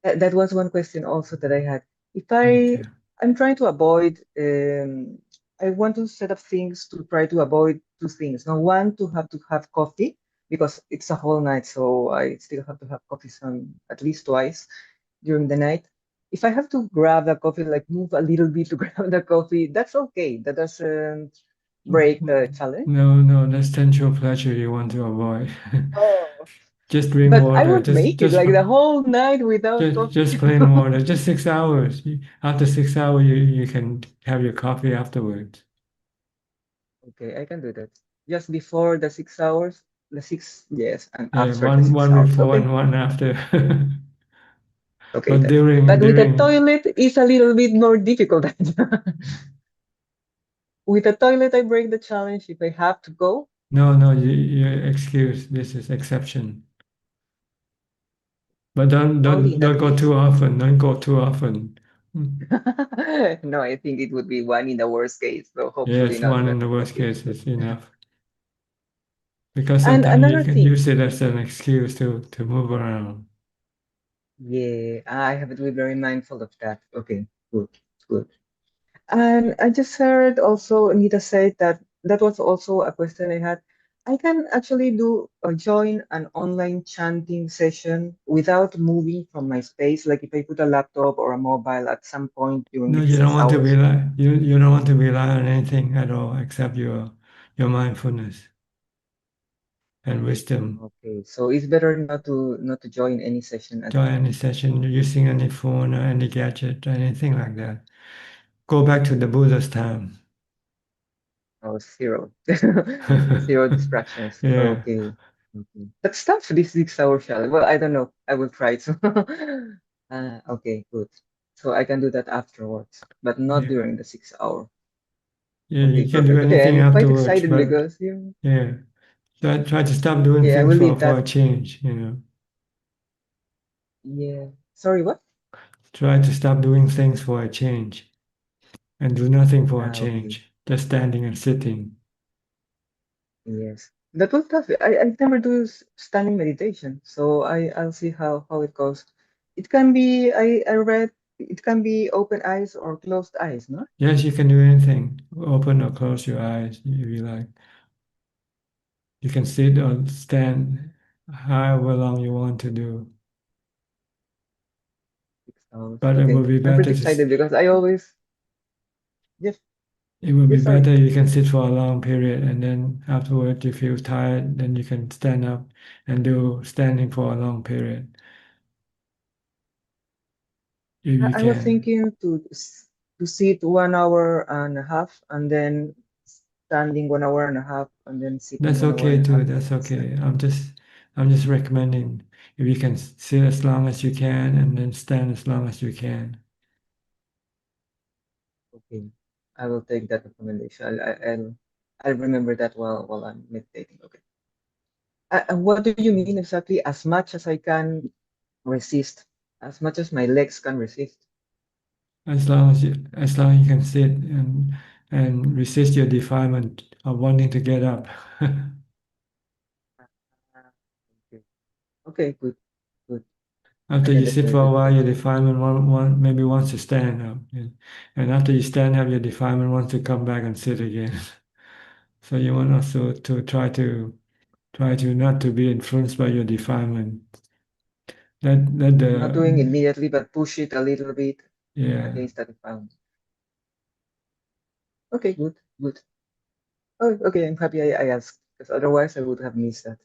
That was one question also that I had. If Okay. I'm trying to avoid, I want to set up things to try to avoid two things. Now, one, to have coffee because it's a whole night, so I still have to have coffee at least twice during the night. If I have to grab the coffee, like move a little bit to grab the coffee, that's okay. That doesn't break the challenge. No, that's sensual pleasure you want to avoid. Oh, Just drink but I water. would make it like the whole night without coffee. Just plain water. Just 6 hours. After 6 hours, you can have your coffee afterwards. Okay, I can do that. Just before the 6 hours, yes, and Yeah, after the one six one hours. before Okay, and one after. okay, But that's. during But with the during toilet, it's a little bit more difficult. With the toilet, I break the challenge if I have to go. no, you excuse. This is exception. But Only in don't that go case. too often. Don't go too often. No, I think it would be one in the worst case, so hopefully Yes, not. one But in the worst okay, case good. is enough. Because And sometimes you another can thing, use it as an excuse to move around. yeah, I have to be very mindful of that. Okay, good, good. And I just heard also Anita said that that was also a question I had. I can actually join an online chanting session without moving from my space, like if I put a laptop or a mobile at some point during No, the you don't six want to hours. rely. You don't want to rely on anything at all except your mindfulness. and wisdom. Okay, so it's better not to join any session at the Join time. any session using any phone or any gadget or anything like that. Go back to the Buddha's time. Oh, zero. Zero distractions. Yeah, Okay. Okay. That's tough, this 6 hour challenge. Well, I don't know. I will try it. Okay, good. So I can do that afterwards, but not yeah, during the 6 hour. yeah. Okay, You can do perfect. Okay, anything I'm quite afterwards, excited but because yeah. yeah, try to stop doing Okay, I things will for leave a that. change. You know, Yeah. Sorry, what? try to stop doing things for a change and do nothing for a Okay. change. Just standing and sitting. Yes. That was tough. I never do standing meditation, so I'll see how it goes. It can be I read it can be open eyes or closed eyes, no? Yes, you can do anything. Open or close your eyes if you like. You can sit or stand however long you want to do. 6 hours. But it Okay. would be I'm better pretty to excited because I always yes, it would be yes, sorry. better you can sit for a long period and then afterward you feel tired, then you can stand up and do standing for a long period. If you I was can. thinking to sit 1 hour and a half and then standing 1 hour and a half and then sitting That's 1 hour okay and a half. too. That's Is that okay. I'm just recommending if you can sit as long as you can and then stand as long as you can. okay? I will take that recommendation. I'll remember that while I'm meditating. Okay. What do you mean exactly? As much as I can resist, as much as my legs can resist. As long as you can sit and resist your defilement of wanting to get up. Ah, okay. Okay, good, good. I After can you sit for a definitely do while, that. your defilement maybe wants to stand up, and after you stand up, your defilement wants to come back and sit again. So you want also to try to not to be influenced by your defilement. Let Not doing the immediately, but push it a little bit yeah, against that defilement. Okay, good, good. Oh, okay, I'm happy I asked because otherwise I would have missed that.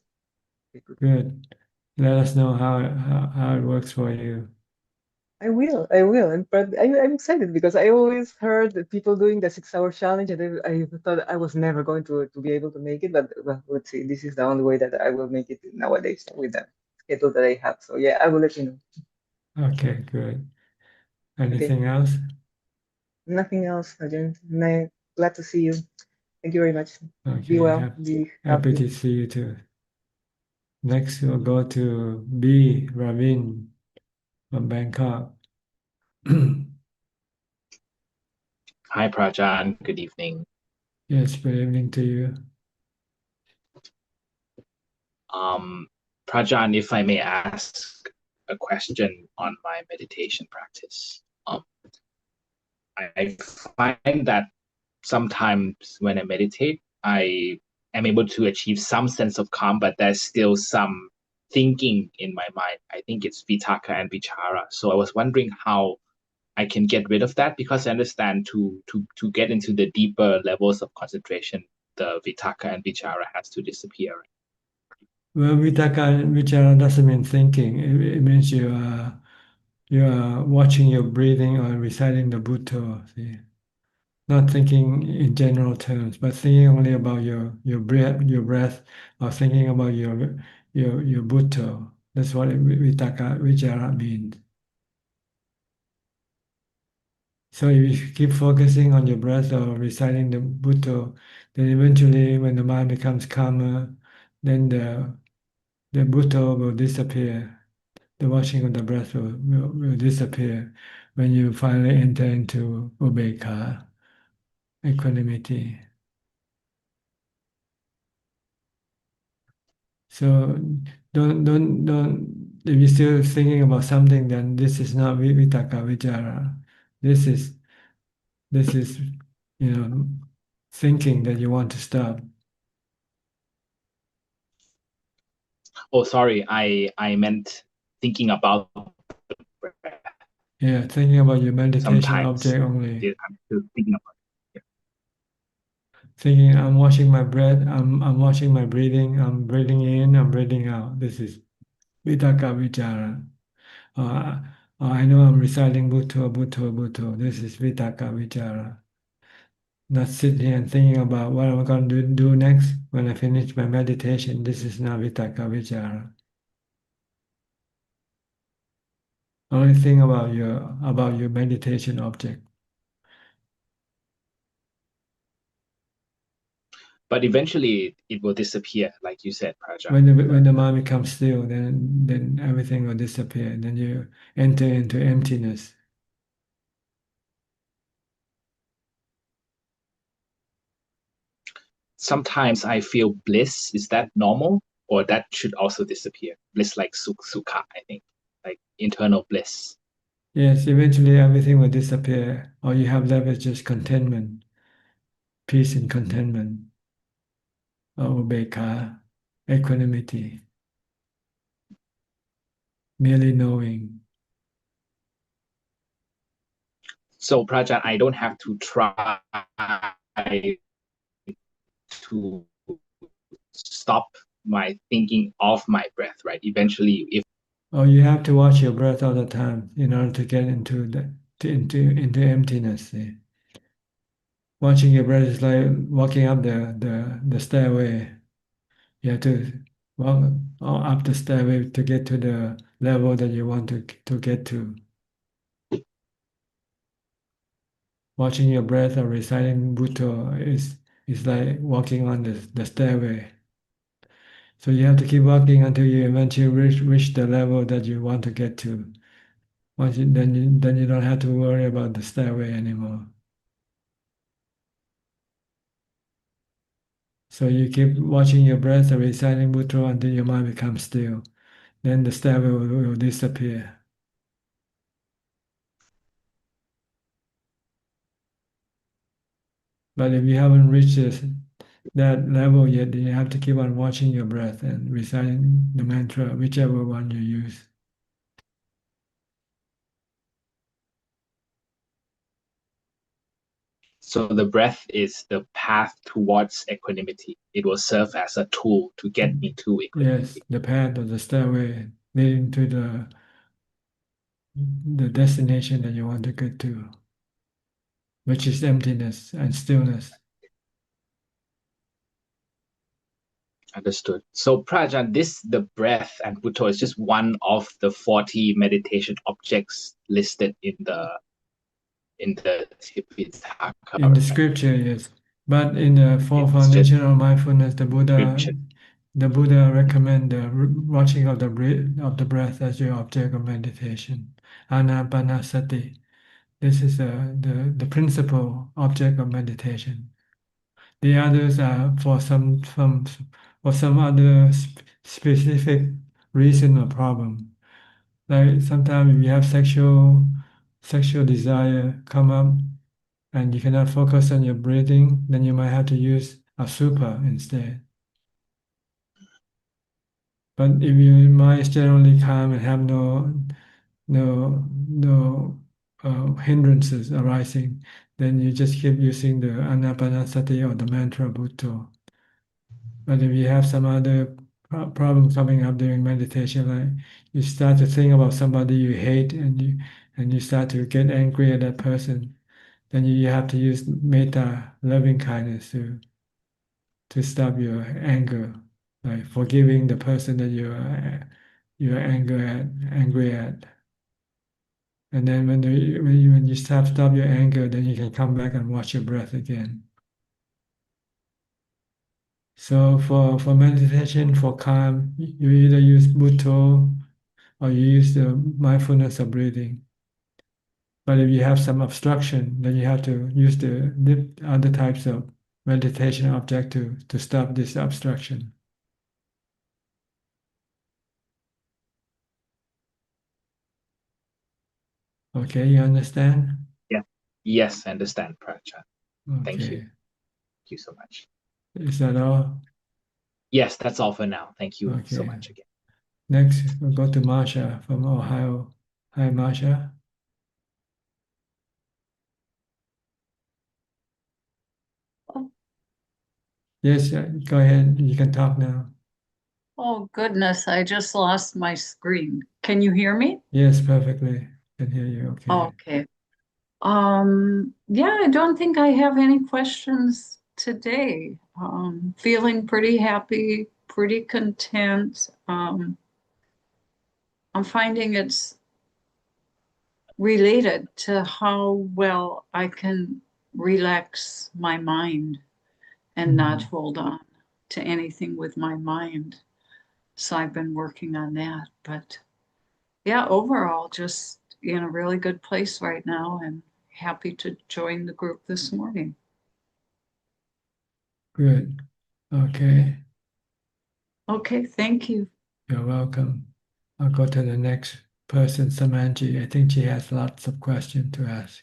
Okay, good. good. Let us know how it works for you. I will, I will. I'm excited because I always heard that people doing the 6 hour challenge and I thought I was never going to be able to make it. But well, let's see. This is the only way that I will make it nowadays with the schedule that I have. So yeah, I will let you know. Okay, good. Okay, Anything else? nothing else, Ajahn. Glad to see you. Thank you very much. Be Okay, well, be happy healthy. to see you too. Next, we'll go to B. Ravin from Bangkok. Hi, Prajan. Good evening. Yes, good evening to you. Um, Prajan, if I may ask a question on my meditation practice. I find that sometimes when I meditate, I am able to achieve some sense of calm, but there's still some thinking in my mind. I think it's vitaka and vichara. So I was wondering how I can get rid of that, because I understand to get into the deeper levels of concentration, the vitaka and vichara has to disappear. Well, vitaka and vichara doesn't mean thinking. It means you are watching your breathing or reciting the Buddha. See? Not thinking in general terms, but thinking only about your breath, or thinking about your Buddha. That's what vitaka vichara means. So if you keep focusing on your breath or reciting the Buddha, then eventually when the mind becomes calmer, then the Buddha will disappear. The watching of the breath will disappear when you finally enter into ubekkha, equanimity. So don't. If you're still thinking about something, then this is not vitaka vichara. This is this is you know thinking that you want to stop. Oh, sorry, I meant thinking about Yeah, thinking about your meditation sometimes. object only. I'm still thinking about it. Thinking I'm watching my breath, I'm watching my breathing, I'm breathing in, I'm breathing out. This is Vitaka Vichara. I know I'm reciting Bhutto, Bhutto, Bhutto. This is Vitaka Vichara. Not sitting here and thinking about what I'm going to do next when I finish my meditation. This is not Vitaka Vichara. Only think about your meditation object. But eventually it will disappear, like you said, Praja. When the mind becomes still, then everything will disappear. Then you enter into emptiness. Sometimes I feel bliss. Is that normal? Or that should also disappear? Bliss like sukha, I think. Like internal bliss. Yes, eventually everything will disappear. All you have left is just contentment, peace and contentment, or ubeka, equanimity, merely knowing. So Praja, I don't have to try to stop my thinking of my breath, right? Eventually, if Or you have to watch your breath all the time in order to get into emptiness. See? Watching your breath is like walking up the stairway. You have to walk up the stairway to get to the level that you want to get to. Watching your breath or reciting Buddha is like walking on the stairway. So you have to keep walking until you eventually reach the level that you want to get to. Then you don't have to worry about the stairway anymore. So you keep watching your breath and reciting Buddha until your mind becomes still. Then the stairway will disappear. But if you haven't reached that level yet, then you have to keep on watching your breath and reciting the mantra, whichever one you use. so the breath is the path towards equanimity. It will serve as a tool to get me to equanimity. Yes, the path or the stairway leading to the destination that you want to get to, which is emptiness and stillness. Understood. So Prajan, the breath and Buddha is just one of the 40 meditation objects listed in the Tipitaka. In the scripture, yes. But in the four It's foundation of mindfulness, scripture. the Buddha recommend the watching of the breath as your object of meditation. Anapanasati. This is the principal object of meditation. The others are for some other specific reason or problem. Like sometimes if you have sexual desire come up and you cannot focus on your breathing, then you might have to use a supa instead. But if your mind is generally calm and have no hindrances arising, then you just keep using the anapanasati or the mantra Buddha. But if you have some other problem coming up during meditation, like you start to think about somebody you hate and you start to get angry at that person, then you have to use metta, loving kindness to stop your anger, like forgiving the person that you're angry at. And then when you stop your anger, then you can come back and watch your breath again. So for meditation, for calm, you either use Buddha or you use the mindfulness of breathing. But if you have some obstruction, then you have to use the other types of meditation object to stop this obstruction. Okay, you understand? Yeah. Yes, I understand, Prajan. Thank you. Okay. Thank you so much. Is that all? Yes, that's all for now. Thank you so Okay. much again. Next, we'll go to Marsha from Ohio. Hi, Marsha. Yes, go ahead. You can talk now. Oh, goodness, I just lost my screen. Can you hear me? Yes, perfectly. Can hear you. Okay. Okay. Yeah, I don't think I have any questions today. Feeling pretty happy, pretty content. I'm finding it's related to how well I can relax my mind and not hold on to anything with my mind. So I've been working on that. But yeah, overall, just in a really good place right now and happy to join the group this morning. Good. Okay. Okay, thank you. You're welcome. I'll go to the next person, Samanji. I think she has lots of questions to ask.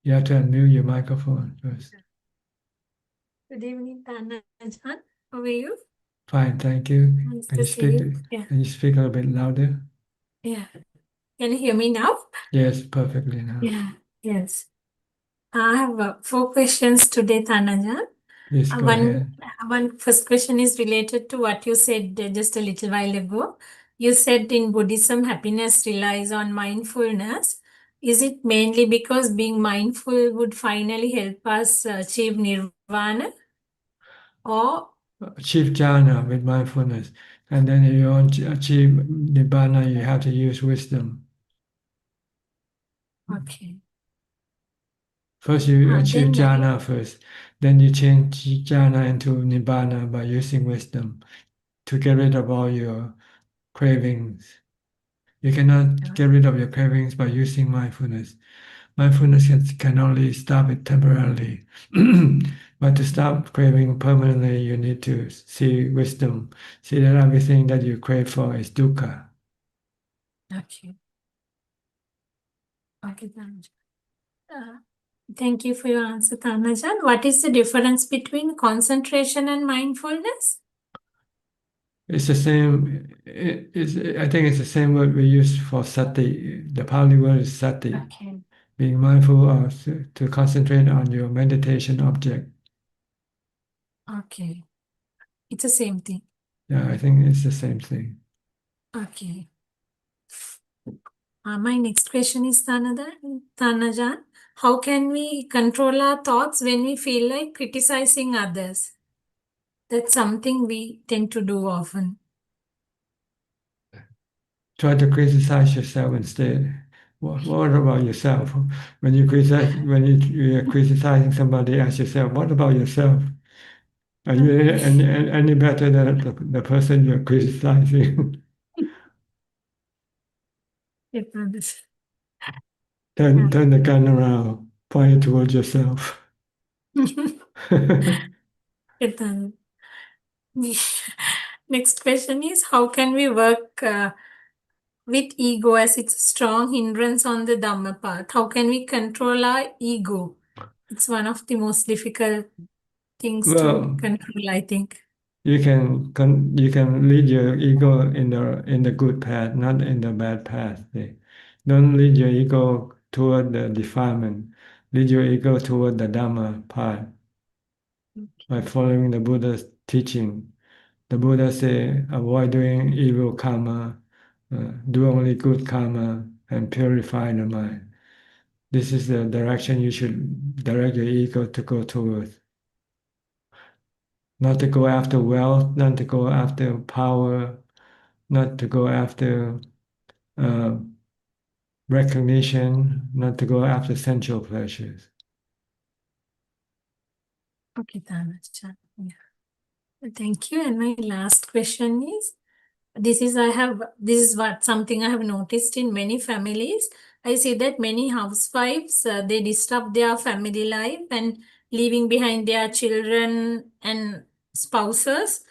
You have to unmute your microphone first. Good evening, Ajaan. How are you? Fine, thank you. Nice Can to you see speak? you. Yeah. Can you speak a little bit louder? Yeah. Can you hear me now? Yes, perfectly now. Yeah. Yes. I have 4 questions today, Tanajan. Please go ahead. One first question is related to what you said just a little while ago. You said in Buddhism, happiness relies on mindfulness. Is it mainly because being mindful would finally help us achieve nirvana? Or Achieve jhana with mindfulness. And then if you want to achieve nibbana, you have to use wisdom. okay. First, you achieve Then jhana first. Then you change jhana into nibbana by using wisdom to get rid of all your cravings. You cannot get rid of your cravings by using mindfulness. Mindfulness can only stop it temporarily. But to stop craving permanently, you need to see wisdom. See that everything that you crave for is dukkha. Okay. Okay, Tanajan. Thank you for your answer, Tanajan. What is the difference between concentration and mindfulness? It's the same. I think it's the same word we use for sati. The Pali word is sati. Okay. Being mindful of to concentrate on your meditation object. Okay. It's the same thing. Yeah, I think it's the same thing. Okay. My next question is Tanajan. How can we control our thoughts when we feel like criticizing others? That's something we tend to do often. Try to criticize yourself instead. What about yourself? When you are criticizing somebody, ask yourself, what about yourself? Are you any better than the person you're criticizing? Turn the gun around, point it towards yourself. Next question is, how can we work with ego as it's a strong hindrance on the Dhamma path? How can we control our ego? It's one of the most difficult things to control, I think. You can lead your ego in the good path, not in the bad path. Don't lead your ego toward the defilement. Lead your ego toward the Dhamma path by following the Buddha's teaching. The Buddha say, avoid doing evil karma, do only good karma, and purify the mind. This is the direction you should direct your ego to go towards. Not to go after wealth, not to go after power, not to go after uh, recognition, not to go after sensual pleasures. Okay, Tanachan. Yeah. Thank you. And my last question is, this is what something I have noticed in many families. I see that many housewives, they disrupt their family life and leaving behind their children and spouses.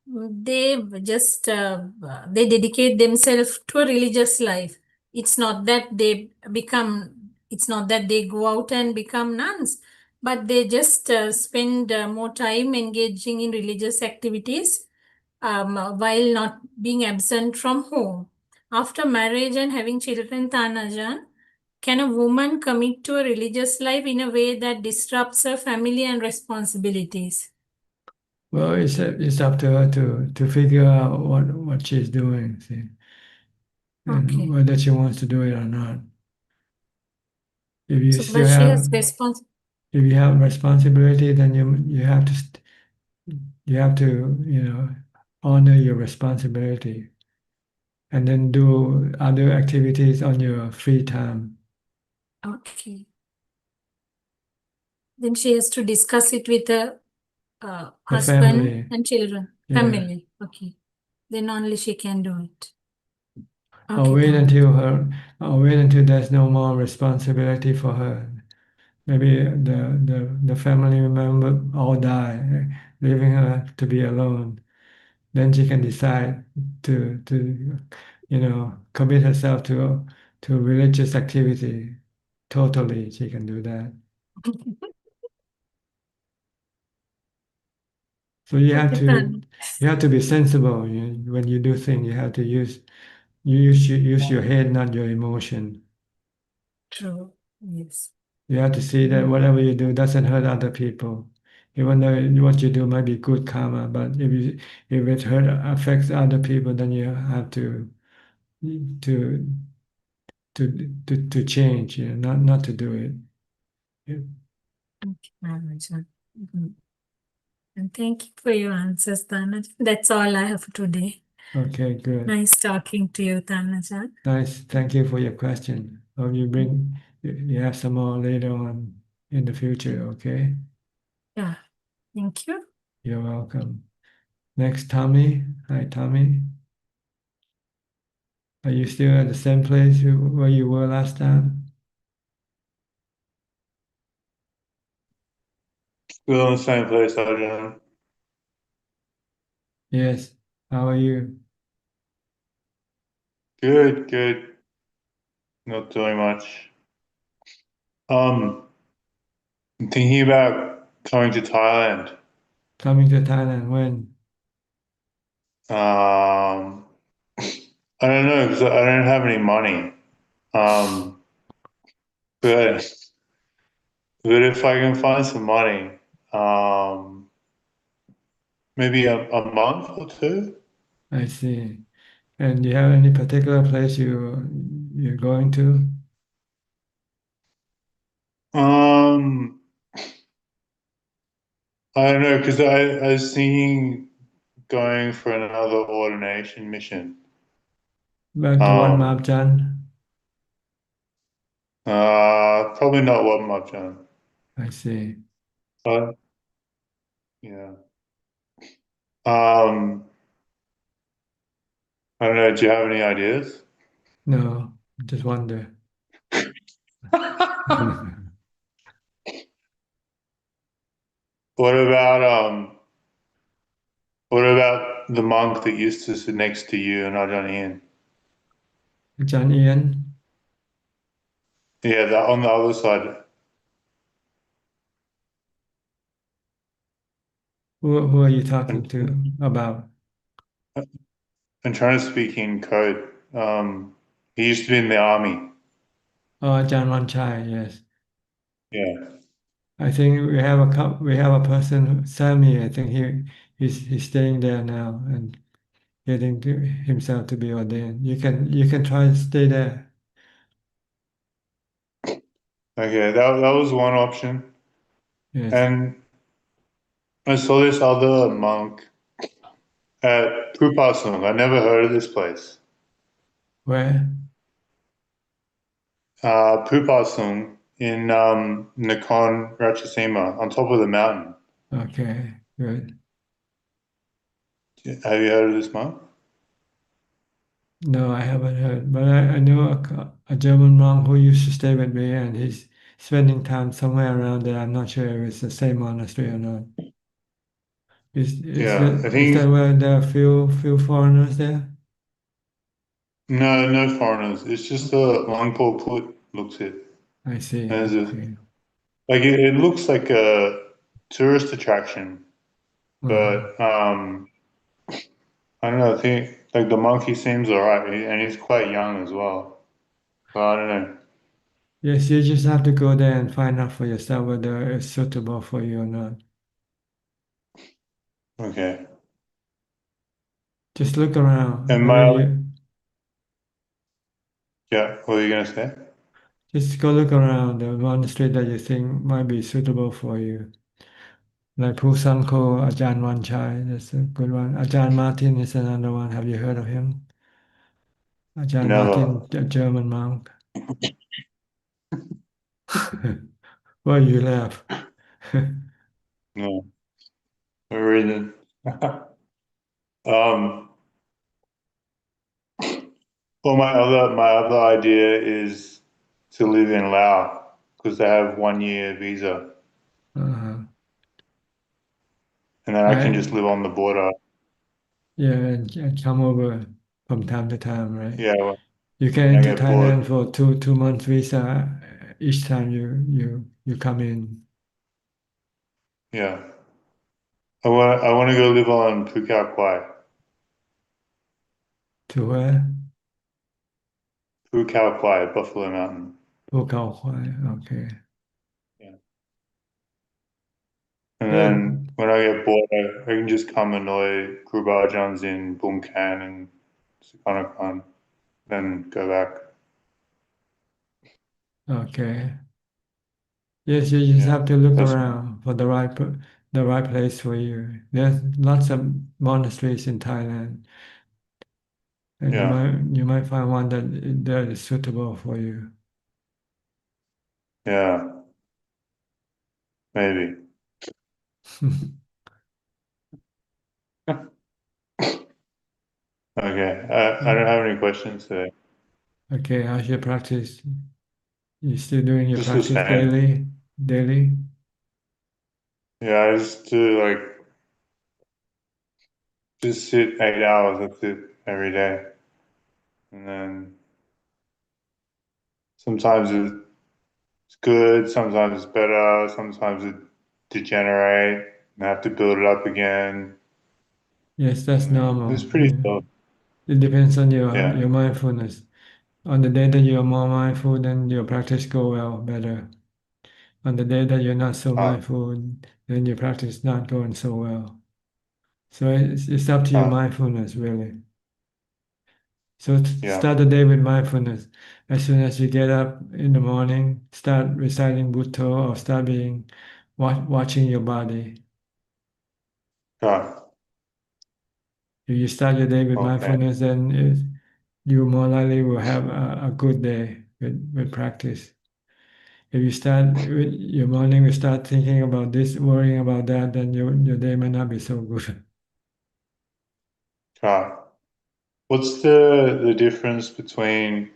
They just they dedicate themselves to a religious life. It's not that it's not that they go out and become nuns, but they just spend more time engaging in religious activities while not being absent from home. After marriage and having children, Tanajan, can a woman commit to a religious life in a way that disrupts her family and responsibilities? Well, it's up to her to figure out what she's doing, see, and Okay. whether she wants to do it or not. If you So, still but she has if you have responsibility, then you have to honor your responsibility, and then do other activities on your free time. Okay. Then she has to discuss it with her The husband family, and children. yeah. Family. Okay. Then only she can do it. Or Okay, wait then. until there's no more responsibility for her. Maybe the family member all die, leaving her to be alone. Then she can decide to commit herself to religious activity. Totally, she can do that. So you have Okay, then. to be sensible. When you do things, you have to use your head, not your emotion. True. Yes. You have to see that whatever you do doesn't hurt other people, even though what you do might be good karma. But if it affects other people, then you have to to change. Not to do it. Yeah. Okay, Ajahn. And thank you for your answers, Tanajan. That's all I have today. Okay, good. Nice talking to you, Tanajan. Nice. Thank you for your question. Hope you have some more later on in the future. Okay. Yeah. Thank you. You're welcome. Next, Tommy. Hi, Tommy. Are you still at the same place where you were last time? Still in the same place, Ajahn. Yes. How are you? Good, good. Not doing much. I'm thinking about coming to Thailand. Coming to Thailand when? I don't know because I don't have any money. But if I can find some money, maybe a month or two. I see. And do you have any particular place you're going to? I don't know because I was thinking going for another ordination mission. Back to Wat Mapchan? Probably not Wat Mapchan. I see. Yeah. I don't know. Do you have any ideas? No, just wonder. What about the monk that used to sit next to you and Ajahn Ian? John Ian? Yeah, that on the other side. Who are you talking to about? I'm trying to speak in code. He used to be in the army. Oh, John Wanchai, yes. Yeah. I think we have a person, Sammy. I think he's staying there now and getting himself to be ordained. You can try to stay there. Okay, that was one option. Yes. And I saw this other monk at Pupasung. I never heard of this place. Where? Pupasung in Nakhon Ratchasima, on top of the mountain. Okay, good. Have you heard of this monk? No, I haven't heard, but I know a German monk who used to stay with me, and he's spending time somewhere around there. I'm not sure if it's the same monastery or not. Yeah, I Is that think where there are few foreigners there? no foreigners. It's just a Langpo Put looks it. I see. As Okay. like it looks like a tourist attraction, Uh-huh. but I don't know. I think like the monkey seems alright, and he's quite young as well. But I don't know. Yes, you just have to go there and find out for yourself whether it's suitable for you or not. Okay. Just look around. And Whether my you yeah, what were you gonna say? just go look around the monastery that you think might be suitable for you. Like Pusanko, Ajaan Wanchai, that's a good one. Ajaan Martin is another one. Have you heard of him? Ajaan Never. Martin, a German monk. Why you laugh? No. We're reading. um well my other idea is to live in Laos because they have 1 year visa Uh-huh. and then I can Yeah, just live on the border. yeah, and come over from time to time, right? Yeah, You can when I enter get bored. Thailand for two months visa each time you come in. Yeah. I wanna go live on Phuket Kwai. To where? Phuket Kwai, Buffalo Mountain. To Khao Kwai. Okay. Yeah. And then Good. when I get bored, I can just come annoy group Ajahns in Bumkan and Sukarnakan, then go back. Okay. Yes, you just Yeah, have to look that's around for the right place for you. There's lots of monasteries in Thailand, and yeah, you might find one that is suitable for you. yeah, maybe. Okay, I don't have any questions today. Okay, how's your practice? You still doing your Just the practice same. daily? Daily? Yeah, I just do like just sit 8 hours. That's it every day, and then sometimes it's good, sometimes it's better, sometimes it degenerate, and I have to build it up again. Yes, that's It's normal. pretty Yeah. slow. It depends on Yeah. your mindfulness. On the day that you're more mindful, then your practice go well, better. On the day that you're not so Ah, mindful, then your practice not going so well. So it's up to your ah, mindfulness, really. So yeah. start the day with mindfulness. As soon as you get up in the morning, start reciting Buddha or start watching your body. Ah, If you start your day with okay. mindfulness, then you more likely will have a good day with practice. If you start with your morning, you start thinking about this, worrying about that, then your day may not be so good. Ah. What's the difference between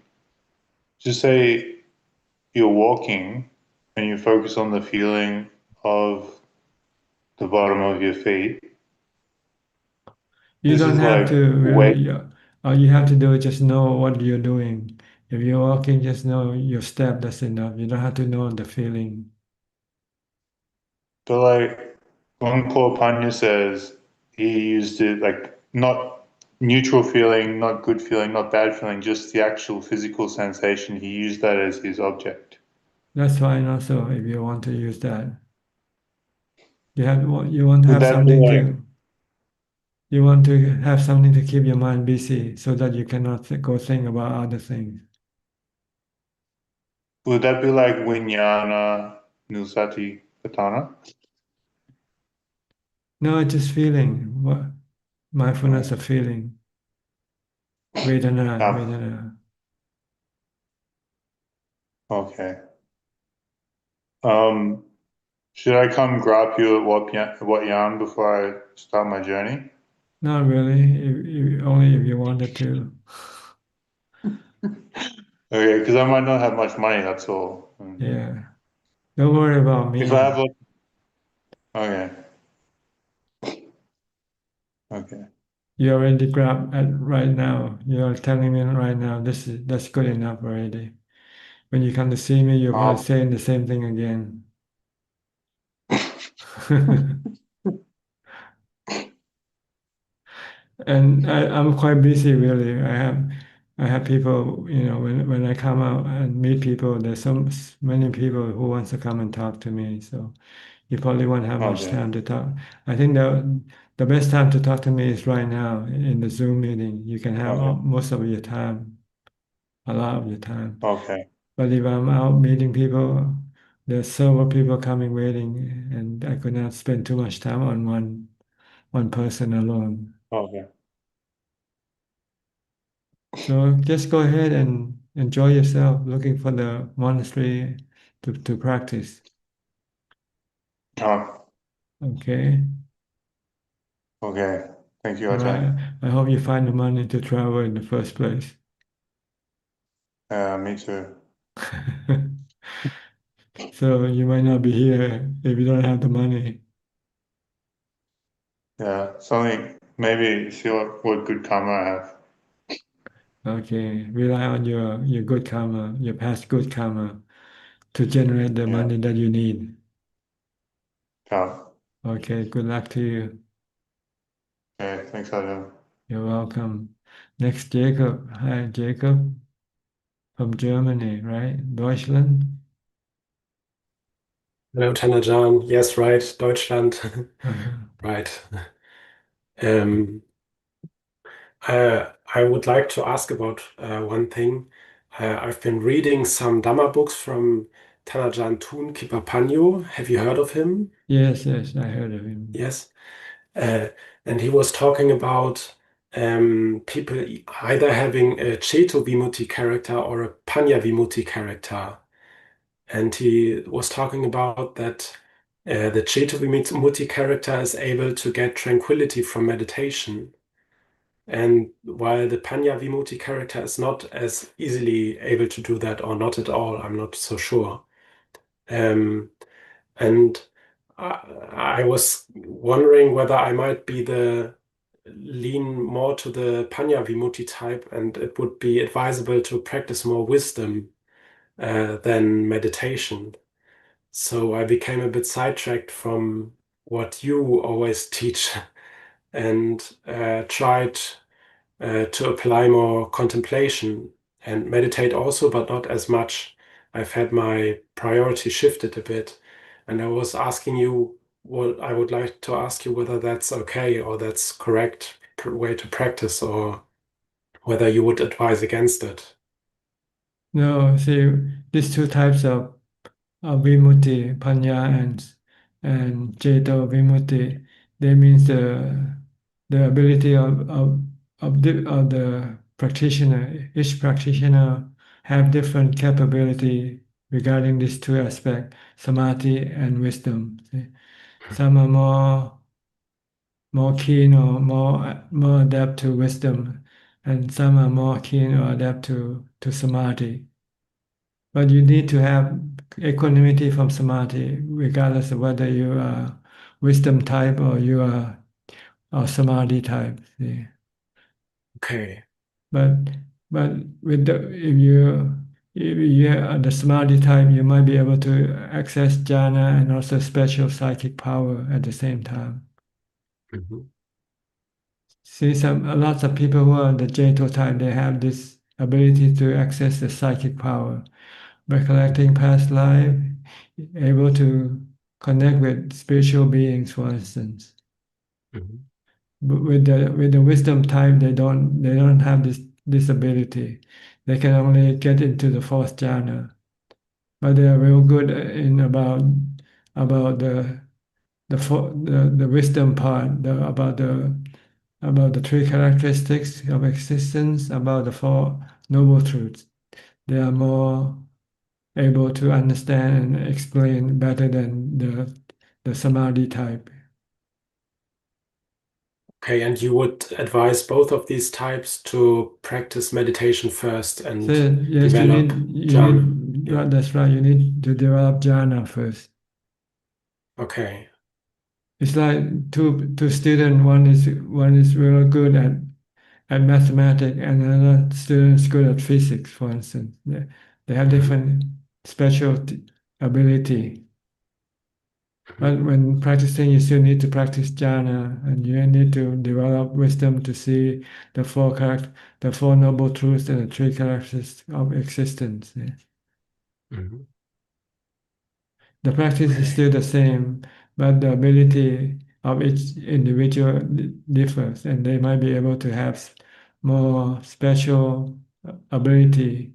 just say you're walking and you focus on the feeling of the bottom of your feet? You This don't is have like to way really, all you have to do is just know what you're doing. If you're walking, just know your step, that's enough. You don't have to know the feeling. but like Longpo Panya says he used it like not neutral feeling, not good feeling, not bad feeling, just the actual physical sensation. He used that as his object. That's fine also if you want to use that. You want to Would have that be something like to keep your mind busy so that you cannot go think about other things. would that be like Vijnana Nusati Patana? No, it's just feeling. What mindfulness Okay. of feeling. Vedana, Um, Vedana. okay. Um, should I come grab you at Wat Yan before I start my journey? Not really, only if you wanted to. Okay, because I might not have much money, that's all. Yeah. Don't worry about If I have me. like, okay, okay, You already grab at right now. You're telling me right now that's good enough already. When you come to see me, you're probably um, saying the same thing again. And I'm quite busy really. I have people, when I come out and meet people, there's so many people who wants to come and talk to me. So you probably won't have much Okay. time to talk. I think the best time to talk to me is right now in the Zoom meeting. You can have Okay. most of your time, a lot of your time. Okay. But if I'm out meeting people, there's several people coming waiting, and I could not spend too much time on one person alone. Okay. So just go ahead and enjoy yourself, looking for the monastery to practice. Oh, Okay. okay. Thank you, All Ajahn. right. I hope you find the money to travel in the first place. Me too. So you might not be here if you don't have the money. Yeah, something, maybe see what good karma I have. Okay. Rely on your good karma, your past good karma to generate the Yeah. money that you need. Yeah. Okay. Good luck to you. Okay, thanks, Ajahn. You're welcome. Next, Jacob. Hi, Jacob from Germany, right? Deutschland. Hello, Tanajan. Yes, right, Deutschland. Right. Um, I would like to ask about one thing. I've been reading some Dhamma books from Tanajan Thun Kipapanyo. Have you heard of him? Yes, I heard of him. Yes. And he was talking about people either having a Cheto Vimutti character or a Panya Vimutti character. And he was talking about that the Cheto Vimutti character is able to get tranquility from meditation. And while the Panya Vimutti character is not as easily able to do that, or not at all, I'm not so sure. And I was wondering whether I might be the lean more to the Panya Vimutti type, and it would be advisable to practice more wisdom than meditation. So I became a bit sidetracked from what you always teach and tried to apply more contemplation and meditate also, but not as much. I've had my priority shifted a bit. And I was asking you, what I would like to ask you whether that's okay or that's correct way to practice, or whether you would advise against it. No, see, these two types of Vimutti, Panya and Ceto Vimutti, they means the ability of the practitioner. Each practitioner have different capability regarding these two aspects, samadhi and wisdom. See? Some are more keen or more adept to wisdom, and some are more keen or adept to samadhi. But you need to have equanimity from samadhi, regardless of whether you are wisdom type or you are samadhi type. See? Okay. But with if you are the samadhi type, you might be able to access jhana and also special psychic power at the same time. Mhm. See, lots of people who are the Jato type, they have this ability to access the psychic power, recollecting past life, able to connect with spiritual beings, for instance. Mhm. But with the wisdom type, they don't have this ability. They can only get into the fourth jhana, but they are real good in about the wisdom part, about the three characteristics of existence, about the four noble truths. They are more able to understand and explain better than the samadhi type. Okay, and you would advise both of these types to practice meditation first and So yes, develop jhana. Yeah. that's right. You need to develop jhana first. Okay. It's like two students. One is really good at mathematics, and another student is good at physics, for instance. They have different special ability. But when practicing, you still need to practice jhana, and you need to develop wisdom to see the four noble truths and the three characteristics of existence. Yeah. Mhm. The practice is still the same, but the ability of each individual differs, and they might be able to have more special ability.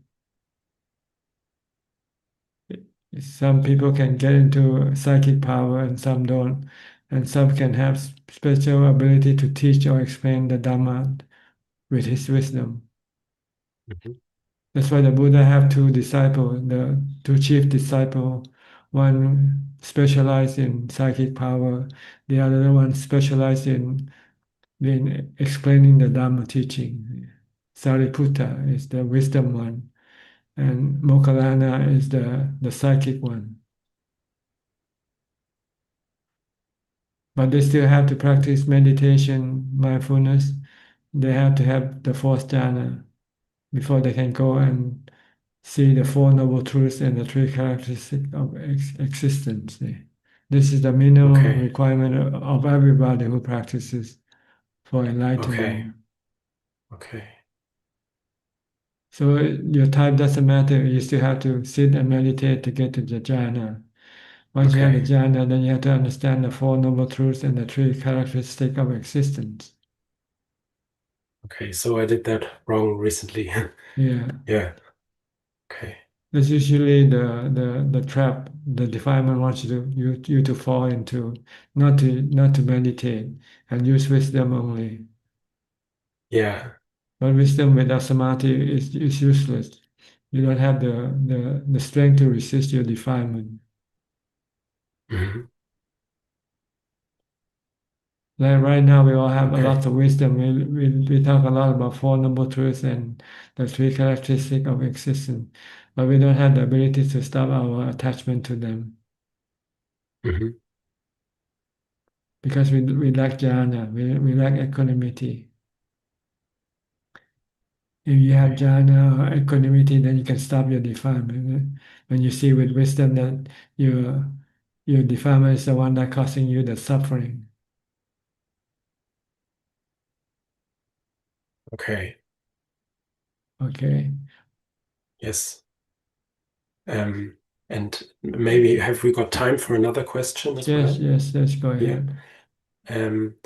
Some people can get into psychic power and some don't, and some can have special ability to teach or explain the Dhamma with his wisdom. Mhm. That's why the Buddha have two disciples, the two chief disciples. One specialized in psychic power, the other one specialized in explaining the Dhamma teaching. Sariputta is the wisdom one, and Mokkallana is the psychic one. But they still have to practice meditation, mindfulness. They have to have the fourth jhana before they can go and see the Four Noble Truths and the three characteristics of existence. This is the minimum Okay. requirement of everybody who practices for Okay. enlightenment. Okay. So your type doesn't matter. You still have to sit and meditate to get to the jhana. Once you have the Okay. jhana, then you have to understand the Four Noble Truths and the three characteristics of existence. Okay. So I did that wrong recently. Yeah. Yeah. Okay. That's usually the trap the defilement wants you to fall into, not to meditate and use wisdom only. Yeah. But wisdom without samadhi is useless. You don't have the strength to resist your defilement. Mhm. Like right now, we all have a Okay. lot of wisdom. We talk a lot about Four Noble Truths and the three characteristics of existence, but we don't have the ability to stop our attachment to them Mhm. because we lack jhana, we lack equanimity. If you have Okay. jhana or equanimity, then you can stop your defilement. When you see with wisdom that your defilement is the one that causing you the suffering. Okay. Okay. Yes. And maybe have we got time for another question as Yes, well? yes, let's go Yeah. ahead.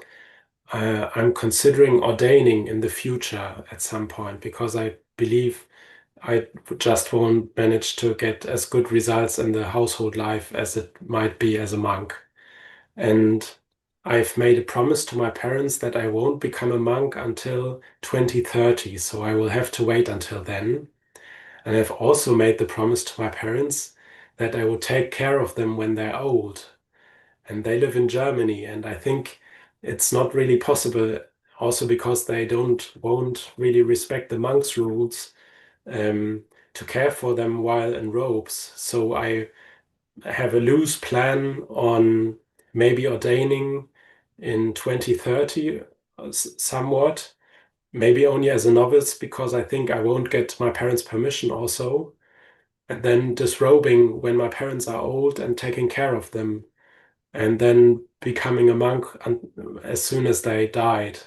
I'm considering ordaining in the future at some point because I believe I just won't manage to get as good results in the household life as it might be as a monk. And I've made a promise to my parents that I won't become a monk until 2030, so I will have to wait until then. And I've also made the promise to my parents that I will take care of them when they're old. And they live in Germany, and I think it's not really possible, also because they won't really respect the monks' rules, to care for them while in robes. So I have a loose plan on maybe ordaining in 2030 somewhat, maybe only as a novice because I think I won't get my parents' permission also, and then disrobing when my parents are old and taking care of them, and then becoming a monk as soon as they died.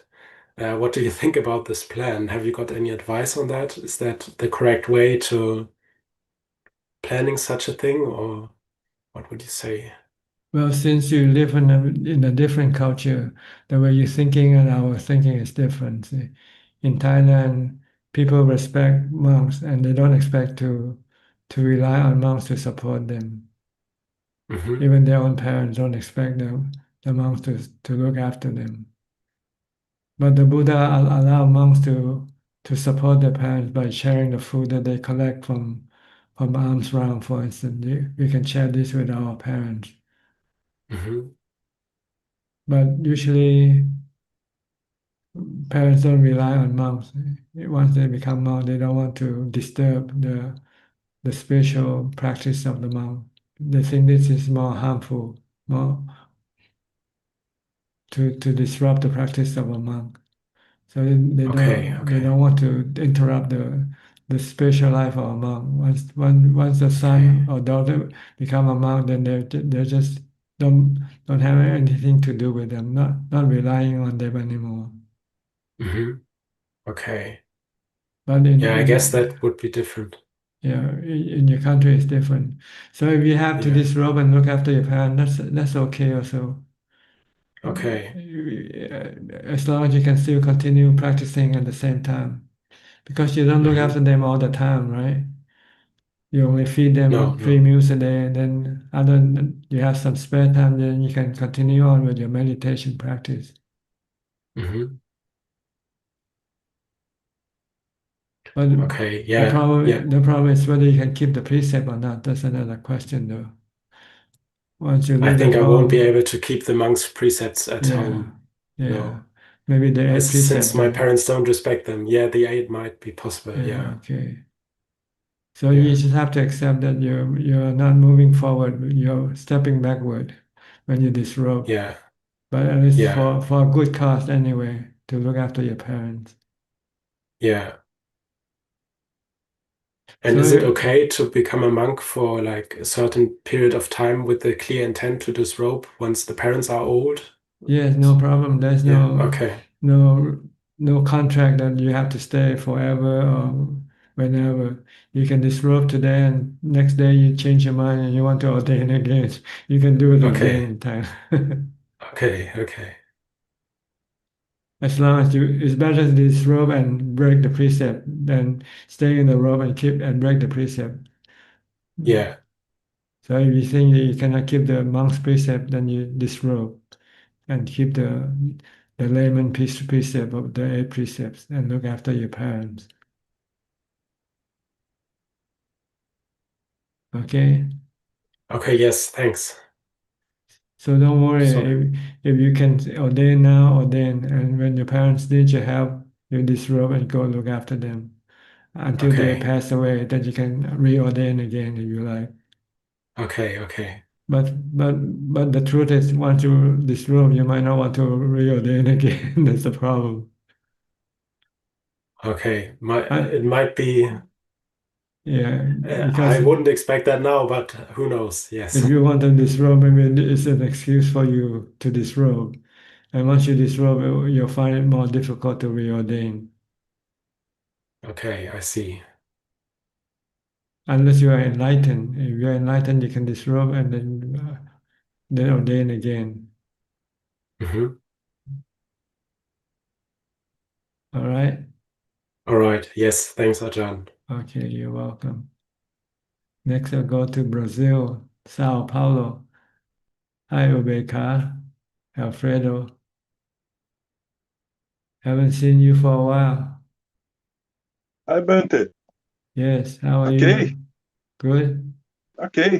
What do you think about this plan? Have you got any advice on that? Is that the correct way to planning such a thing, or what would you say? Well, since you live in a different culture, the way you're thinking and our thinking is different. See, in Thailand, people respect monks and they don't expect to rely on monks to support them. Hmm. Even their own parents don't expect the monks to look after them. But the Buddha allow monks to support their parents by sharing the food that they collect from alms round, for instance. We can share this with our parents. Hmm. But usually parents don't rely on monks. Once they become monk, they don't want to disturb the spiritual practice of the monk. They think this is more harmful, more to disrupt the practice of a monk. So they Okay, don't okay, want to interrupt the spiritual life of a monk. Once the son okay, or daughter become a monk, then they're just don't have anything to do with them, not relying on them anymore. Mm-hmm. Okay. But Yeah, I guess that would be different. yeah, in your country it's different. So if you have to Yeah. disrobe and look after your parents, that's okay also. Okay. As long as you can still continue practicing at the same time, because you don't look after them all the time, right? You only feed No, them three no. meals a day, and then other than you have some spare time, then you can continue on with your meditation practice. Mm-hmm. But Okay. Yeah. Yeah. the problem is whether you can keep the precept or not. That's another question, though. Once you I live at think I won't be home, able to keep the monks' precepts at yeah, home. yeah, No. maybe the eight Since precept my then. parents don't respect them. Yeah, the eight might be possible. Yeah, Yeah. okay. So you Yeah. just have to accept that you're not moving forward, you're stepping backward when you disrobe. Yeah. But at least Yeah. for a good cause anyway, to look after your parents. Yeah. And So is it okay to become a monk for like a certain period of time with the clear intent to disrobe once the parents are old? yes, no problem. There's Yeah. Okay. no no contract that you have to stay forever or whenever. You can disrobe today and next day you change your mind and you want to ordain again. You can do it again Okay. in time. Okay. Okay. As long as it's better to disrobe and break the precept than stay in the robe and keep and break the precept. Yeah. So if you think you cannot keep the monk's precept, then you disrobe and keep the layman precept of the eight precepts and look after your parents. Okay? Okay. Yes. Thanks. So don't So, worry if you can ordain now, ordain, and when your parents need your help, you disrobe and go look after them until they okay. pass away. Then you can reordain again if you like. Okay. Okay. But the truth is, once you disrobe, you might not want to reordain again. That's the problem. Okay. I, It might be. yeah, I because wouldn't expect that now, but who knows? if Yes. you want to disrobe, maybe it's an excuse for you to disrobe. And once you disrobe, you'll find it more difficult to reordain. Okay. I see. Unless you are enlightened. If you're enlightened, you can disrobe and then ordain again. Mm-hmm. All right? All right. Yes. Thanks, Ajahn. Okay, you're welcome. Next, I'll go to Brazil, Sao Paulo. Hi, Ubeka, Alfredo. Haven't seen you for a while. Hi, Bante. Yes, how are Okay, you? Good? okay,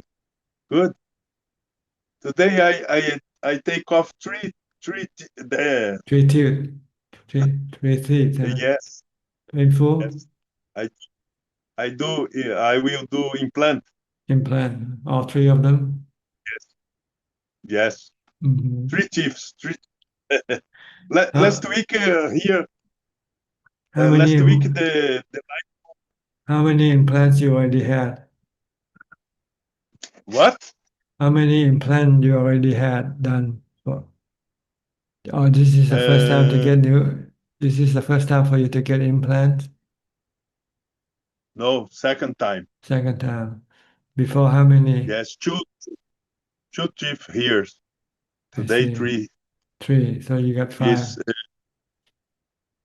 good. Today I take off the Three teeth. Three teeth, huh? yes, Painful? yes. I I do I will do implant. Implant. All three of them? Yes, yes. Mm-hmm. Three teeth. Three. How, Last week here. how many Last week the how many implants you already had? what? How many implants you already had done? Oh, this is the first time to Uh, get new. This is the first time for you to get implants. no, second time. Second time. Before how many? Yes, two teeth here. I Today see. three Three. So you got five. is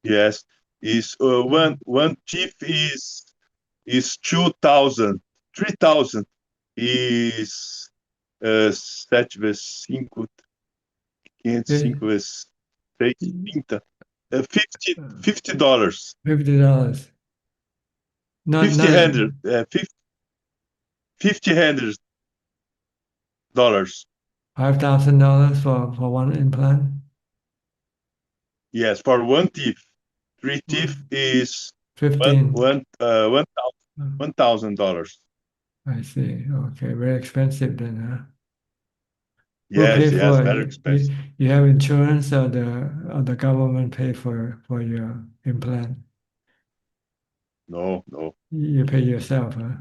yes is one teeth is 2,000. 3,000 is 7 vezes 5, 505 vezes 3, 30. 50 dollars. $50. Not 50 not hundred, 50 hundred dollars. $5,000 for one implant. Yes, for one teeth. Three teeth is 15. $1,000. I see. Okay, very expensive then, huh? Who pay Yes, yes, for very it? expensive. You have insurance or the government pay for your implant? No, no. You pay yourself, huh?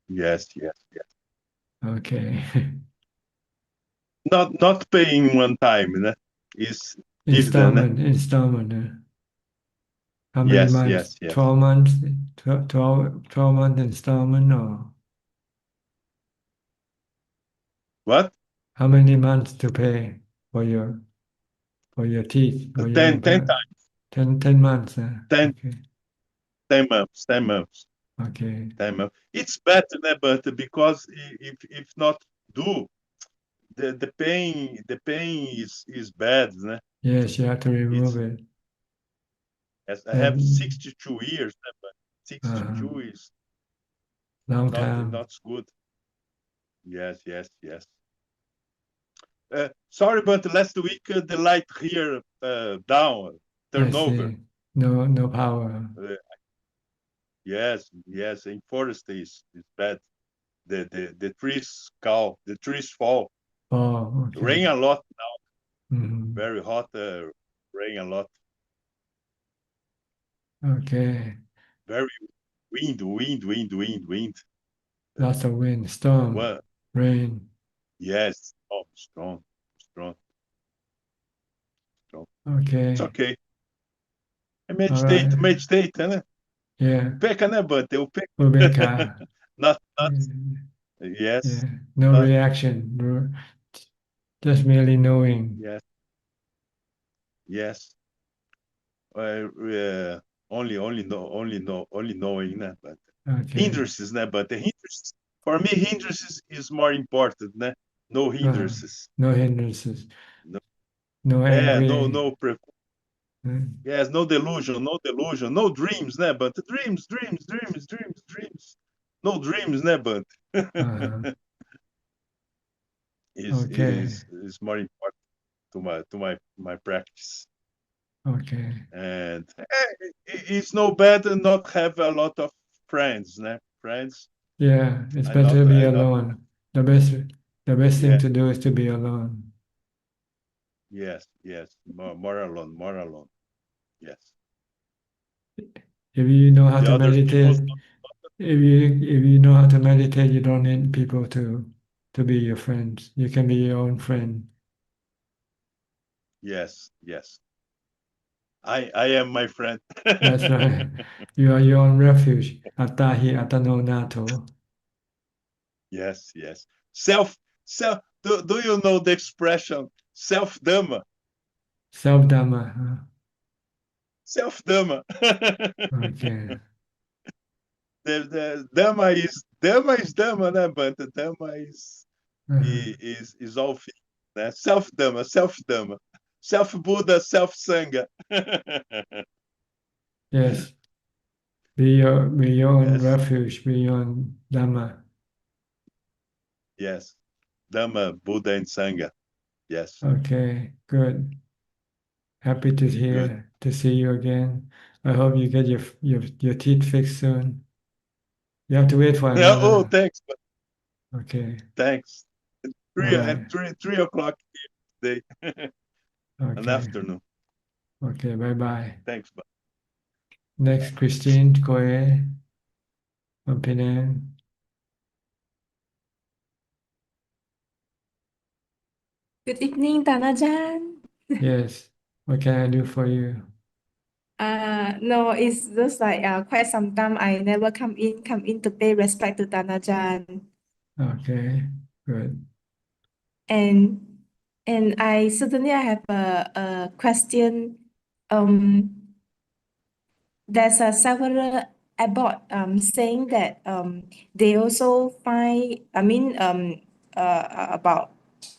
Yes, yes, yes. Okay. not paying one time, né? Is dividend, né? Installment. How many Yes, months? yes, yes. 12 months? 12 month installment or What? how many months to pay for your teeth or your 10 implant? times. 10 months. 10, Okay. 10 months, 10 months, Okay. 10 months. It's better, né? But because if not do, the pain is bad, né? Yes, you have to remove It's it. as I have And 62 years, né? But 62 is long not time. not good. Yes, yes, yes. Sorry, but last week the light here down, I turnover. see. No power. Yes, yes. In forest is bad. The trees fall. The trees fall. Oh, Rain okay. a lot now. Mhm. Very hot. Rain a lot. Okay. Very wind. Lots of wind, storm, Well, rain. yes. Oh, strong. It's Okay. okay. All right. Meditate, né? Yeah. Peca, né, but eu peco. Ubeka. Not, Yeah. yes. No Not, reaction. Just merely knowing. yes. Yes. Only knowing, né? But Okay. hindrances, né? But the hindrances, for me, hindrances is more important, né? No hindrances. No hindrances. No, No angry. no. Yes, no delusion, no dreams, né? But dreams. No dreams, né? But Uh-huh. is Okay. more important to my practice. Okay. And it's no bad not have a lot of friends, né? Friends. Yeah, it's I better to be not alone. The best thing yeah. to do is to be alone. Yes. More alone. Yes. If you know how The to other people. meditate, if you know how to meditate, you don't need people to be your friends. You can be your own friend. Yes. I am my friend. That's right. You are your own refuge. Attahi atano nato. Yes. Self. Do you know the expression self dhamma? Self-dhamma. Huh? Self dhamma. Okay. The dhamma is dhamma, né? But the dhamma is Uh-huh. all things, né? Self dhamma. Self Buddha, self Sangha. Yes. Be your own Yes. refuge. Be your own dhamma. Yes. Dhamma, Buddha, and Sangha. Yes. Okay. Good. Happy to Good. see you again. I hope you get your teeth fixed soon. You have to wait for Yeah, oh, another. thanks. Okay. Thanks. All right. 3 o'clock today. An Okay. afternoon. Okay. Bye. Thanks. Bye. Next, Christine Koye from Penang. Good evening, Tanajan. Yes. What can I do for you? No, it's just like quite some time I never come in to pay respect to Tanajan. Okay. Good. And I certainly have a question. There's a several about saying that they also find about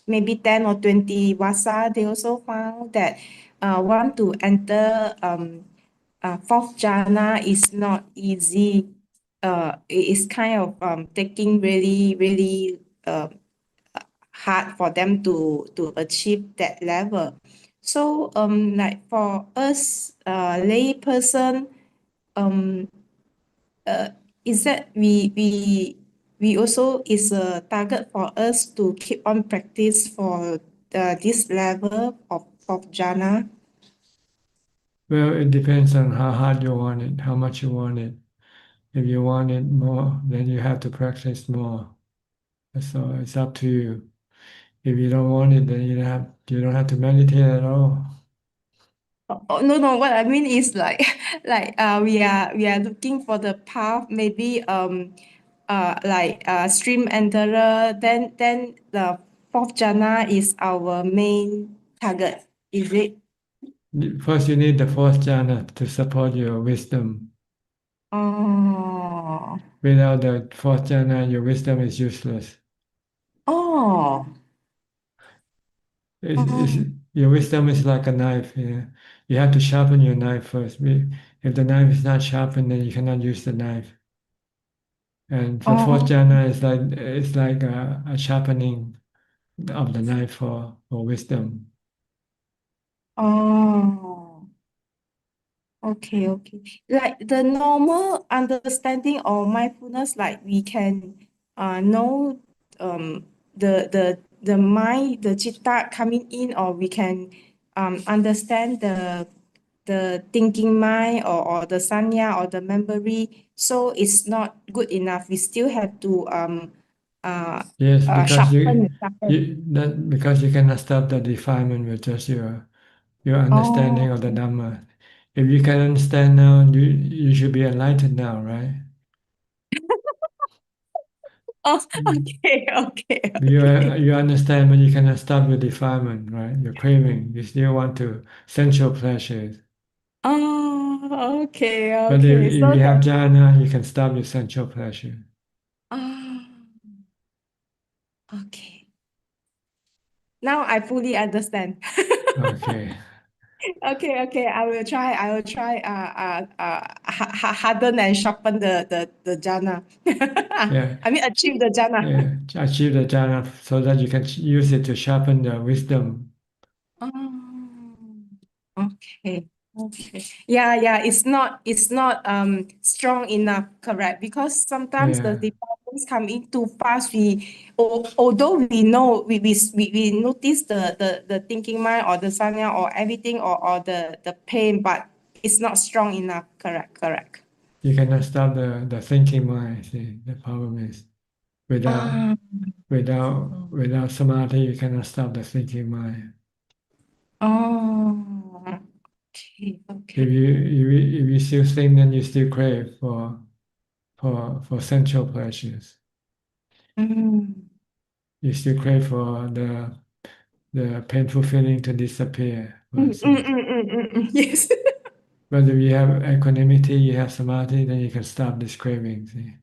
maybe 10 or 20 vasa, they also found that want to enter fourth jhana is not easy. It is kind of taking really hard for them to achieve that level. So like for us lay person, um is that we also is a target for us to keep on practice for this level of jhana? Well, it depends on how hard you want it, how much you want it. If you want it more, then you have to practice more. So it's up to you. If you don't want it, then you don't have to meditate at all. Oh, no, no. What I mean is like, we are looking for the path. Maybe like stream enterer. Then the fourth jhana is our main target. Is it? First, you need the fourth jhana to support your wisdom. Oh. Without the fourth jhana, your wisdom is useless. Oh. Your wisdom is like a knife. Yeah? You have to sharpen your knife first. If the knife is not sharpened, then you cannot use the knife. And for fourth Oh. jhana, it's like a sharpening of the knife for wisdom. Oh. Okay, okay. Like the normal understanding of mindfulness, like we can know the mind, the chitta coming in, or we can understand the thinking mind or the sanya or the memory. So it's not good enough. We still have to Yes, because sharpen. because you cannot stop the defilement with just your understanding Oh. of the Dhamma. If you can understand now, you should be enlightened now, right? Oh, Mm. okay, okay, You okay. you understand, but you cannot stop your defilement, right? Your craving. You still want to sensual pleasures. Oh, okay, But if, okay. if So you have that jhana, you can stop your sensual pleasure. ah, okay. Now I fully understand. Okay. Okay, okay. I will try harden and sharpen the jhana. Yeah. I mean achieve the jhana. Yeah. Achieve the jhana so that you can use it to sharpen the wisdom. Oh, okay. Okay. Yeah, yeah. It's not strong enough, correct? Because sometimes the Yeah. developments come in too fast. Although we know we notice the thinking mind or the sanya or everything or the pain, but it's not strong enough. Correct, correct. You cannot stop the thinking mind. See, the problem is without Ah, without samadhi, you cannot stop the thinking mind. oh, okay, If okay. you still think, then you still crave for sensual pleasures. Mm. You still crave for the painful feeling to disappear. Mm, But mm, mm, mm, mm, mm. Yes. if you have equanimity, you have samadhi, then you can stop this craving. See?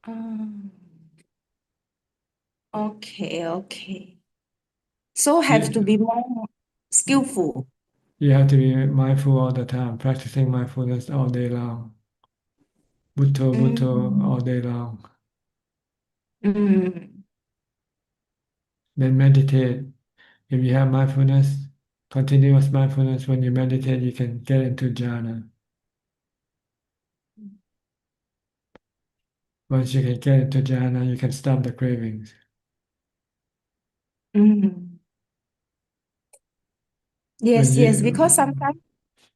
Um, okay, okay. So have to You, be more skillful. you have to be mindful all the time, practicing mindfulness all day long. Butto, butto Mm, all day long. mm, Then meditate. If you have mindfulness, continuous mindfulness, when you meditate, you can get into jhana. Once you can get into jhana, you can stop the cravings. mm. When Yes, yes, because you sometimes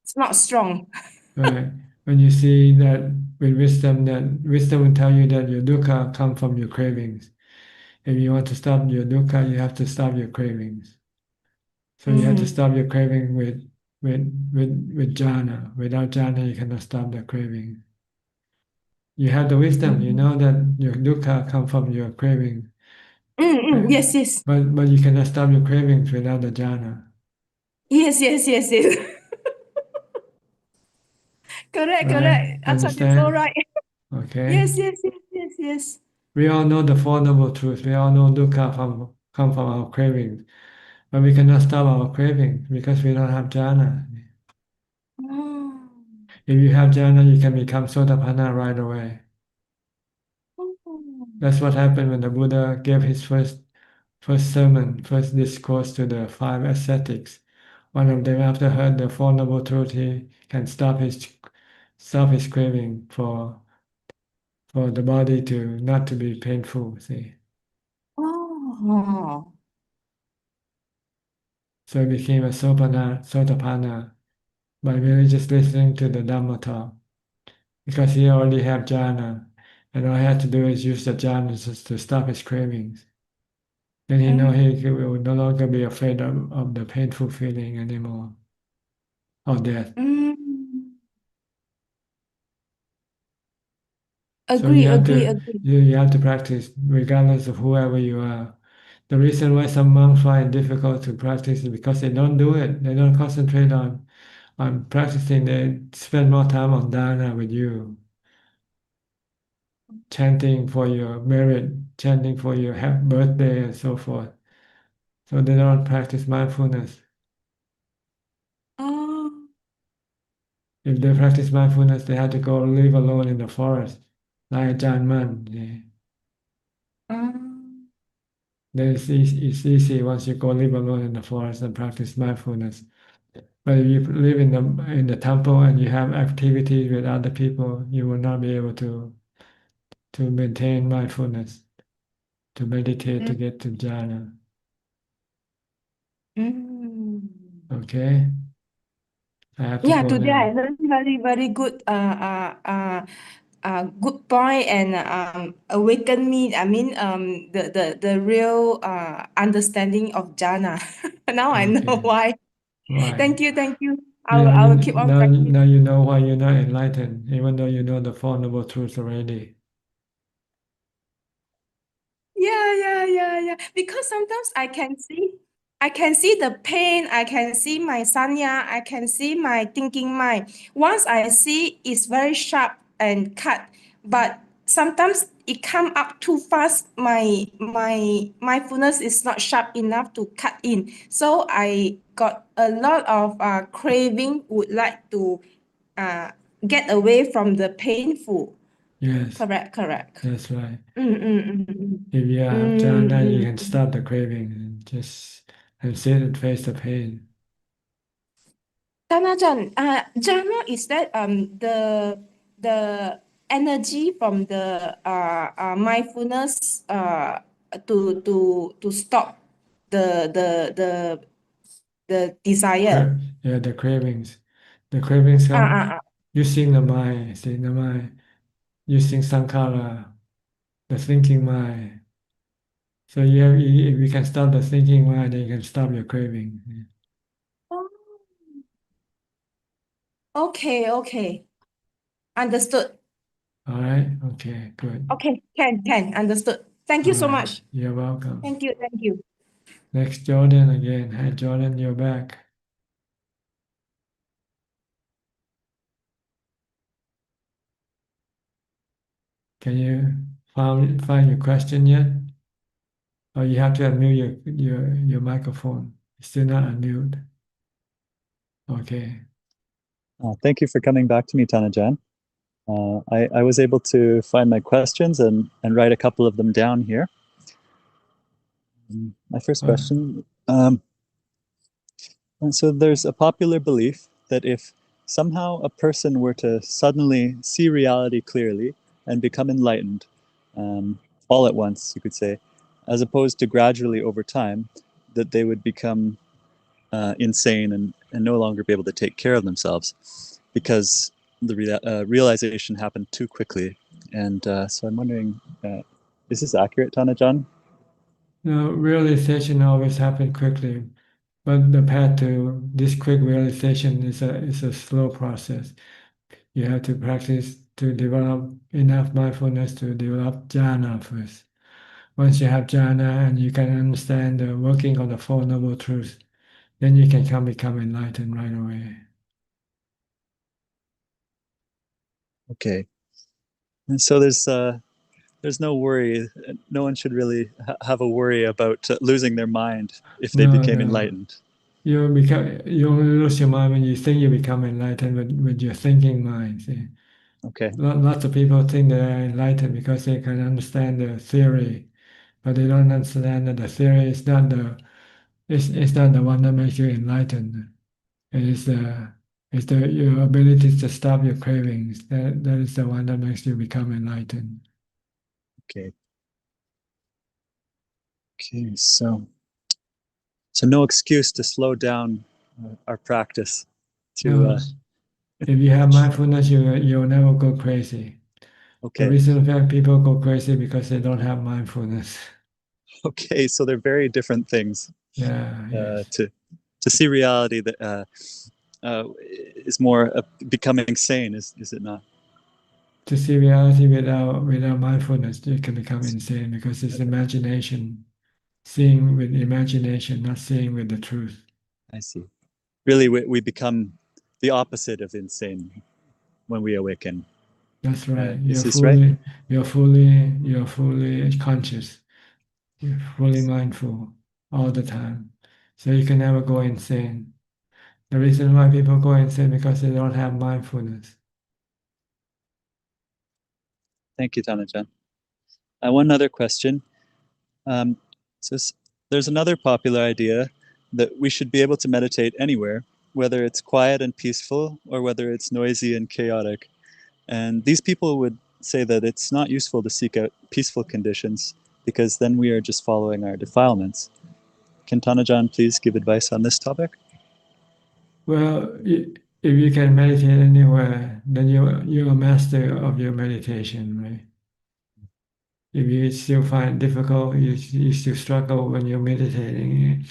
it's not strong. right, when you see that with wisdom, that wisdom will tell you that your dukkha come from your cravings. If you want to stop your dukkha, you have to stop your cravings. So you have to Mm, stop your craving with jhana. Without jhana, you cannot stop the craving. You have the wisdom, you mm, know that your dukkha come from your craving. yes, yes. But you cannot stop your cravings without the jhana. Yes, yes, yes, yes. Correct, Right? correct. Ajahn is so Understand? right. Okay. Yes, yes, yes, yes, yes. We all know the Four Noble Truths. We all know dukkha come from our cravings. But we cannot stop our cravings because we don't have jhana. Oh, If you have jhana, you can become sotapanna right away. oh. That's what happened when the Buddha gave his first sermon, first discourse to the five ascetics. One of them, after heard the Four Noble Truths, he can stop his craving for the body to not to be painful. See, Oh. so he became a sotapanna by merely just listening to the Dhamma talk because he already have jhana, and all he had to do is use the jhana to stop his cravings. Then he will no longer be afraid of the painful feeling anymore, or death. So Agree, agree. you have to practice regardless of whoever you are. The reason why some monks find it difficult to practice is because they don't do it. They don't concentrate on practicing. They spend more time on dana with you, chanting for your merit, chanting for your birthday, and so forth. So they don't practice mindfulness. Oh. If they practice mindfulness, they have to go live alone in the forest, like Ajaan Man. Yeah. Then it's easy once you go live alone in the forest and practice mindfulness. But if you live in the temple and you have activities with other people, you will not be able to maintain mindfulness, to meditate, to get to jhana. Okay? I have to Yeah, go today I now. learned very good good point and awaken me. I mean the real understanding of jhana. Now I know Okay. why. Right. Thank you, thank you. Now I will keep on practicing. now you know why you're not enlightened, even though you know the Four Noble Truths already. Yeah. Because sometimes I can see the pain, I can see my sanya, I can see my thinking mind. Once I see it's very sharp and cut, but sometimes it come up too fast. My mindfulness is not sharp enough to cut in. So I got a lot of craving, would like to uh, get away from the painful. Yes, Correct. that's right. Mm. If you have jhana, you can stop the craving and sit and face the pain. Jhana is that the energy from the mindfulness to stop the desire. Yeah, the cravings. The cravings Ah, come ah, ah. using the mind, using sankhara, the thinking mind. So if you can stop the thinking mind, then you can stop your craving. Okay. Understood. All right? Okay, good. Okay, can understood. Thank All you so right. much. You're welcome. Thank you. Next, Jordan again. Hi, Jordan, you're back. Can you find your question yet? Or you have to unmute your microphone. It's still not unmuted. Okay. Thank you for coming back to me, Tanajan. I was able to find my questions and write a couple of them down here. My first question, and so there's a popular belief that if somehow a person were to suddenly see reality clearly and become enlightened, all at once, you could say, as opposed to gradually over time, that they would become insane and no longer be able to take care of themselves because the realization happened too quickly. And so I'm wondering, is this accurate, Tanajan? No, realization always happens quickly, but the path to this quick realization is a slow process. You have to practice to develop enough mindfulness to develop jhana first. Once you have jhana and you can understand the working of the Four Noble Truths, then you can become enlightened right away. Okay. And so there's no worry. No one should really have a worry about losing their mind if they became enlightened. You only lose your mind when you think you become enlightened with your thinking mind. See? Okay. Lots of people think they're enlightened because they can understand the theory, but they don't understand that the theory is not it's not the one that makes you enlightened. It is your ability to stop your cravings. That is the one that makes you become enlightened. Okay. Okay. So no excuse to slow down our practice. No, if you have mindfulness, you'll never go crazy. Okay. The reason why people go crazy because they don't have mindfulness. Okay, so they're very different things. Yeah, yes. To see reality that is more becoming sane, is it not? To see reality without mindfulness, you can become insane because it's imagination. Seeing with imagination, not seeing with the truth. I see. Really, we become the opposite of insane when we awaken. That's right. Is this right? You're fully conscious. You're fully mindful all the time. So you can never go insane. The reason why people go insane because they don't have mindfulness. Thank you, Tanajan. One other question. Um, so there's another popular idea that we should be able to meditate anywhere, whether it's quiet and peaceful or whether it's noisy and chaotic. And these people would say that it's not useful to seek out peaceful conditions because then we are just following our defilements. Can Tanajan please give advice on this topic? Well, if you can meditate anywhere, then you're a master of your meditation, right? If you still find it difficult, you still struggle when you're meditating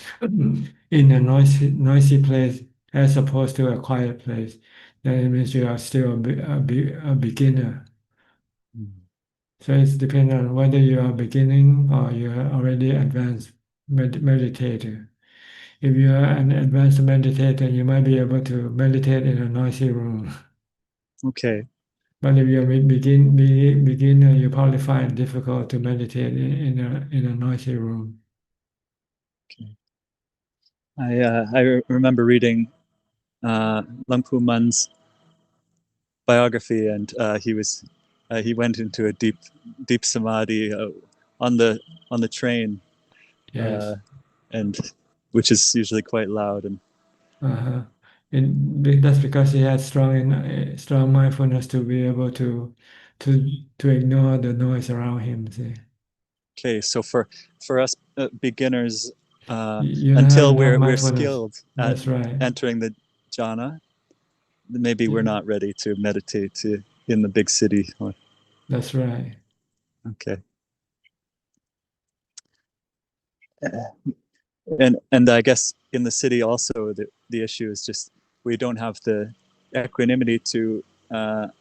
in a noisy place as opposed to a quiet place, then it means you are still a beginner. So it's dependent on whether you are beginning or you are already advanced meditator. If you are an advanced meditator, you might be able to meditate in a noisy room. Okay. But if you're beginner, you probably find it difficult to meditate in a noisy room. Okay. I remember reading Luang Man's biography, and he went into a deep samadhi on the train, Yes. and which is usually quite loud. And Uh-huh. That's because he had strong mindfulness to be able to ignore the noise around him. See? okay, so for us beginners, You don't have until enough we're mindfulness. skilled at That's right. entering the jhana, maybe we're not ready to meditate in the big city. That's right. Okay. And I guess in the city also the issue is just we don't have the equanimity to not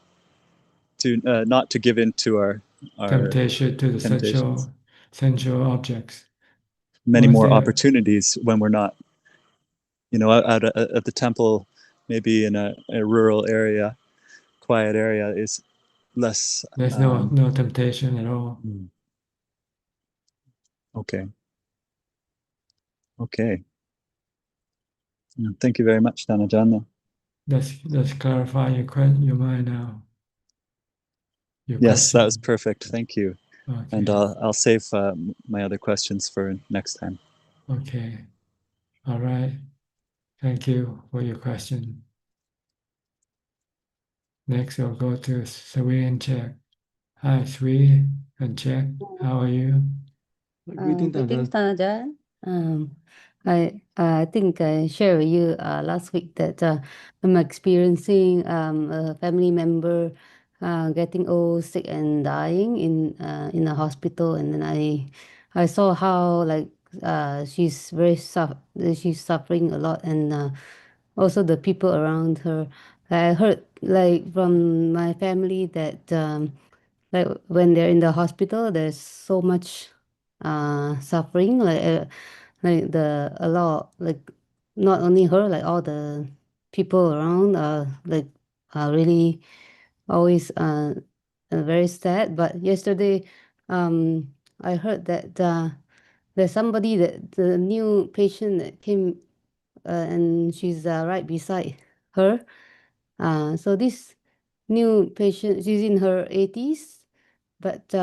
to give in to our Temptation to the temptations. sensual objects. Many Once more they opportunities when we're not, out at the temple, maybe in a rural area, quiet area is less. There's no temptation at all. Okay. Okay. Thank you very much, Danajan. Let's clarify your mind now. Your Yes, that was question. perfect. Thank you. Okay. And I'll save my other questions for next time. Okay. All right. Thank you for your question. Next, we'll go to Sui and Jack. Hi, Sui and Jack. How are you? Greetings, Tanajan. I think I shared with you last week that I'm experiencing a family member getting old, sick, and dying in a hospital, and then I saw how like she's suffering a lot, and also the people around her. I heard like from my family that like when they're in the hospital, there's so much suffering, like the a lot like not only her, like all the people around like are really always very sad. But yesterday I heard that there's somebody that the new patient that came and she's right beside her. So this new patient, she's in her 80s, but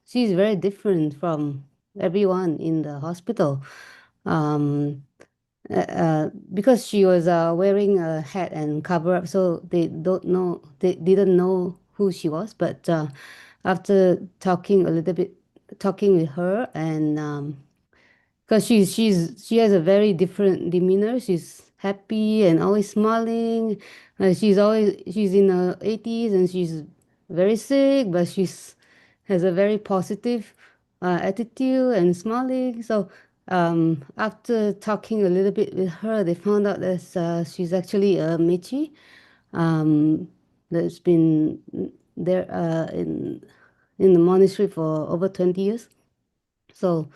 she's very different from everyone in the hospital. Um, because she was wearing a hat and cover up, so they didn't know who she was. But after talking a little bit, talking with her, and because she has a very different demeanor. She's happy and always smiling. She's in her 80s and she's very sick, but she's has a very positive attitude and smiling. So after talking a little bit with her, they found out that she's actually a Mechi that's been there in the monastery for over 20 years. So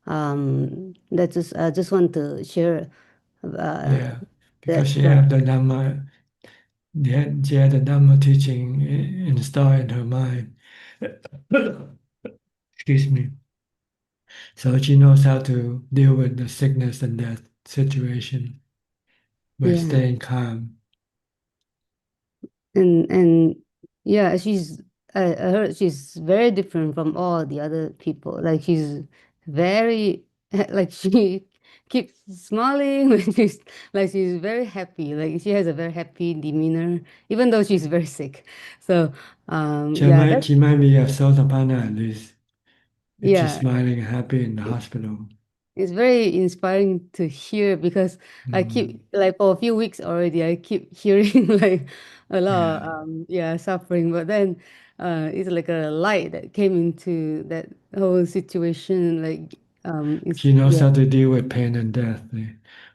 that's just I just want to share Yeah, because that. she had the Dhamma, she had the Dhamma teaching installed in her mind. Excuse me. So she knows how to deal with the sickness and death situation by Yeah. staying calm. And yeah, I heard she's very different from all the other people. Like she's very like she keeps smiling when she's very happy. Like she has a very happy demeanor, even though she's very sick. So yeah, that's She might be a Sotapanna at least, if she's yeah. smiling and happy in the hospital. It's very inspiring to hear because I keep like for a few weeks already, I keep hearing like a lot of suffering. But then it's like a light that came into that whole situation. Like it's She knows how to deal with pain and death,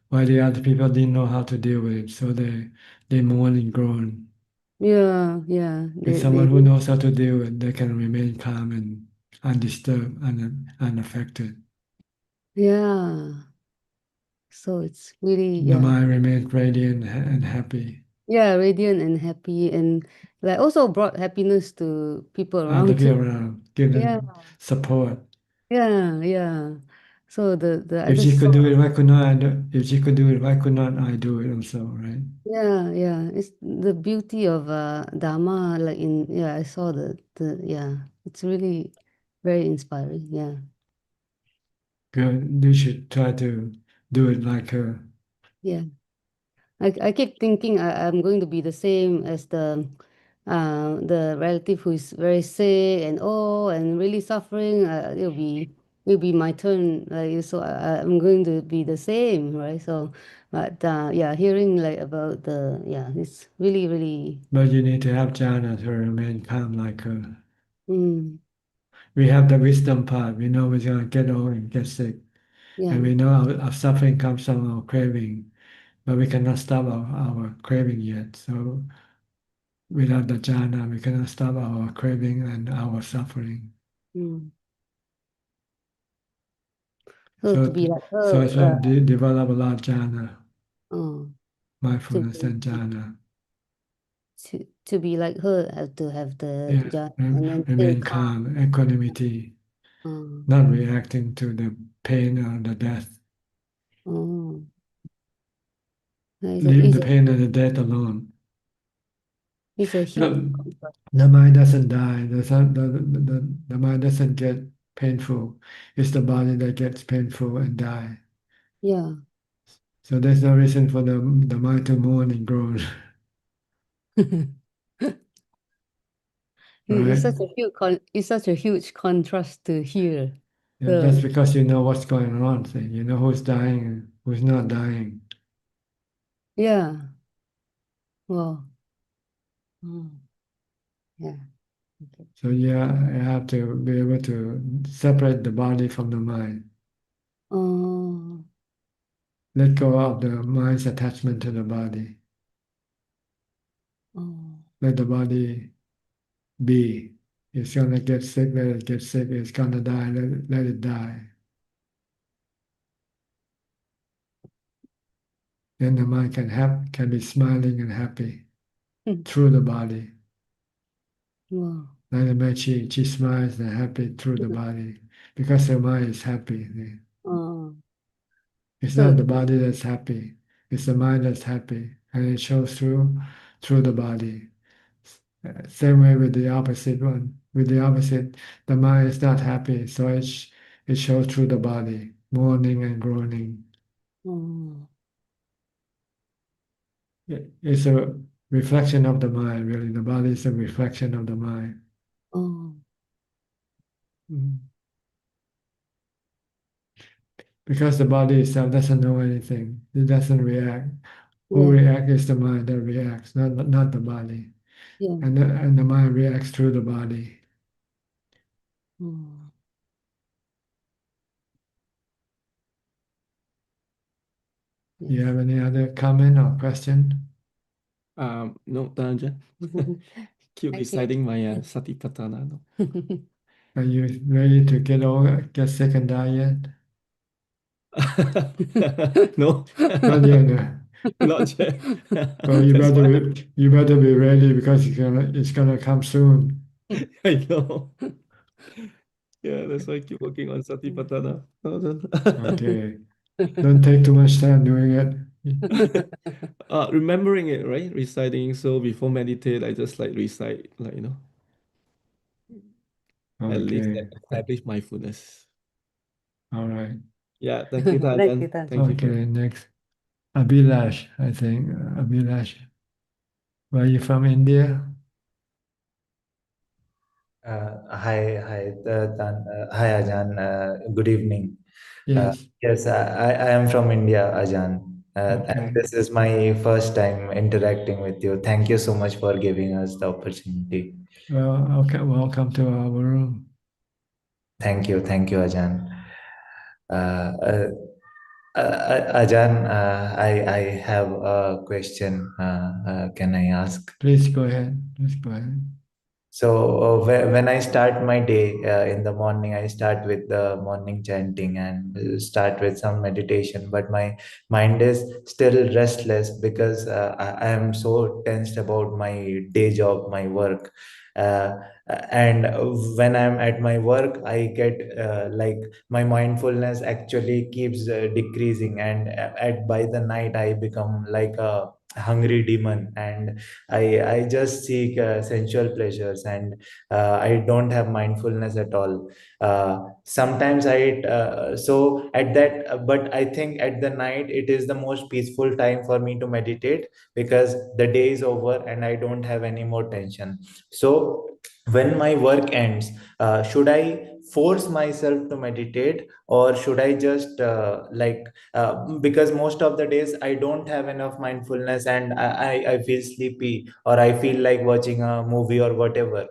while the other people didn't know how to deal with it, so they mourn and groan. yeah. With someone who knows how to deal with it, they can remain calm and undisturbed and unaffected. Yeah. So it's really The mind remains radiant and happy. radiant and happy and like also brought happiness to people Other around people too. around, give Yeah. them support. Yeah. So I If she just could saw. do it, why could not I do, if she could do it, why could not I do it also, right? Yeah. It's the beauty of Dharma. Like I saw it's really very inspiring. Yeah. Good. You should try to do it like her. Yeah. I keep thinking I'm going to be the same as the relative who is very sick and and really suffering. It'll be my turn. Like so, I'm going to be the same, right? So, but hearing like about it's really. But you need to have jhana to remain calm like her. Mm, We have the wisdom part. We know we're going to get old and get sick. yeah. And we know our suffering comes from our craving, but we cannot stop our craving yet. So without the jhana, we cannot stop our craving and our suffering. Mm. So to So, be like so her, it's like develop a lot of jhana, oh, to mindfulness and jhana. to be like her, have to have the Yeah, jhana and then stay remain calm. calm, equanimity, Oh, not reacting to the pain or the death. oh. Leave the pain and the death alone. It's a huge contrast. The mind doesn't die. The mind doesn't get painful. It's the body that gets painful and die. Yeah. So there's no reason for the mind to mourn and groan, It's right? such a it's such a huge contrast to hear. Yeah, that's So because you know what's going on. See, you know who's dying and who's not dying. yeah. Well, oh, yeah. Okay. So yeah, you have to be able to separate the body from the mind. Oh, Let go of the mind's attachment to the body. oh, Let the body be. It's gonna get sick, let it get sick. It's gonna die, let it die. Then the mind can be smiling and happy through the body. wow. Like the Mechi, she smiles and happy through the body because her mind is happy. Oh, It's so not the body that's happy, it's the mind that's happy, and it shows through the body. Same way with the opposite one. With the opposite, the mind is not happy, so it shows through the body, mourning and groaning. oh, It's a reflection of the mind, really. The body is a reflection of the mind. oh, Because the body itself doesn't know anything, it doesn't react. Who yeah, reacts is the mind that reacts, not the body. yeah. And the mind reacts through the body. Oh. You have any other comment or question? No, Tanja. Keep Thank you. reciting my Satipatthana. No. Are you ready to get sick and die yet? No, Not yet. No. not yet. Well, you better be ready because it's gonna come soon. I know. Yeah, that's why I keep working on Satipatthana. Okay. Don't take too much time doing it. Remembering it, right? Reciting. So before meditate, I just like recite, like, at least Okay. that establish mindfulness. All right. Yeah, thank you, Thank you, Tajan. Tajan. Thank you for Okay, next. Abhilash, I think. Abhilash. Where are you from, India? Hi, Ajaan. Good evening. Yes. Yes, I am from India, Ajaan. And Okay. this is my first time interacting with you. Thank you so much for giving us the opportunity. Well, okay. Welcome to our room. Thank you, Ajaan. Uh, uh, Ajaan, I have a question. Can I ask? Please go ahead. Please go ahead. So when I start my day in the morning, I start with the morning chanting and start with some meditation. But my mind is still restless because I am so tensed about my day job, my work. Uh, and when I'm at my work, I get like my mindfulness actually keeps decreasing, and at by the night I become like a hungry demon, and I just seek sensual pleasures, and I don't have mindfulness at all. Sometimes so at that, but I think at the night it is the most peaceful time for me to meditate because the day is over and I don't have any more tension. So when my work ends, should I force myself to meditate, or should I just because most of the days I don't have enough mindfulness, and I feel sleepy, or I feel like watching a movie or whatever.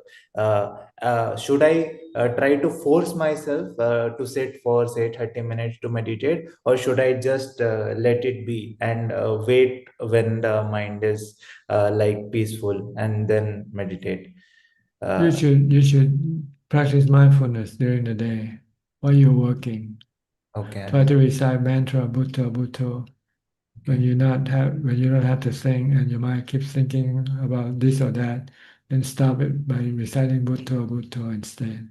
Should I try to force myself to sit for say 30 minutes to meditate, or should I just let it be and wait when the mind is like peaceful and then meditate? You Uh, should practice mindfulness during the day while you're working. okay. Try to recite mantra, Bhutto, Bhutto. When when you don't have to think and your mind keeps thinking about this or that, then stop it by reciting Bhutto, Bhutto instead.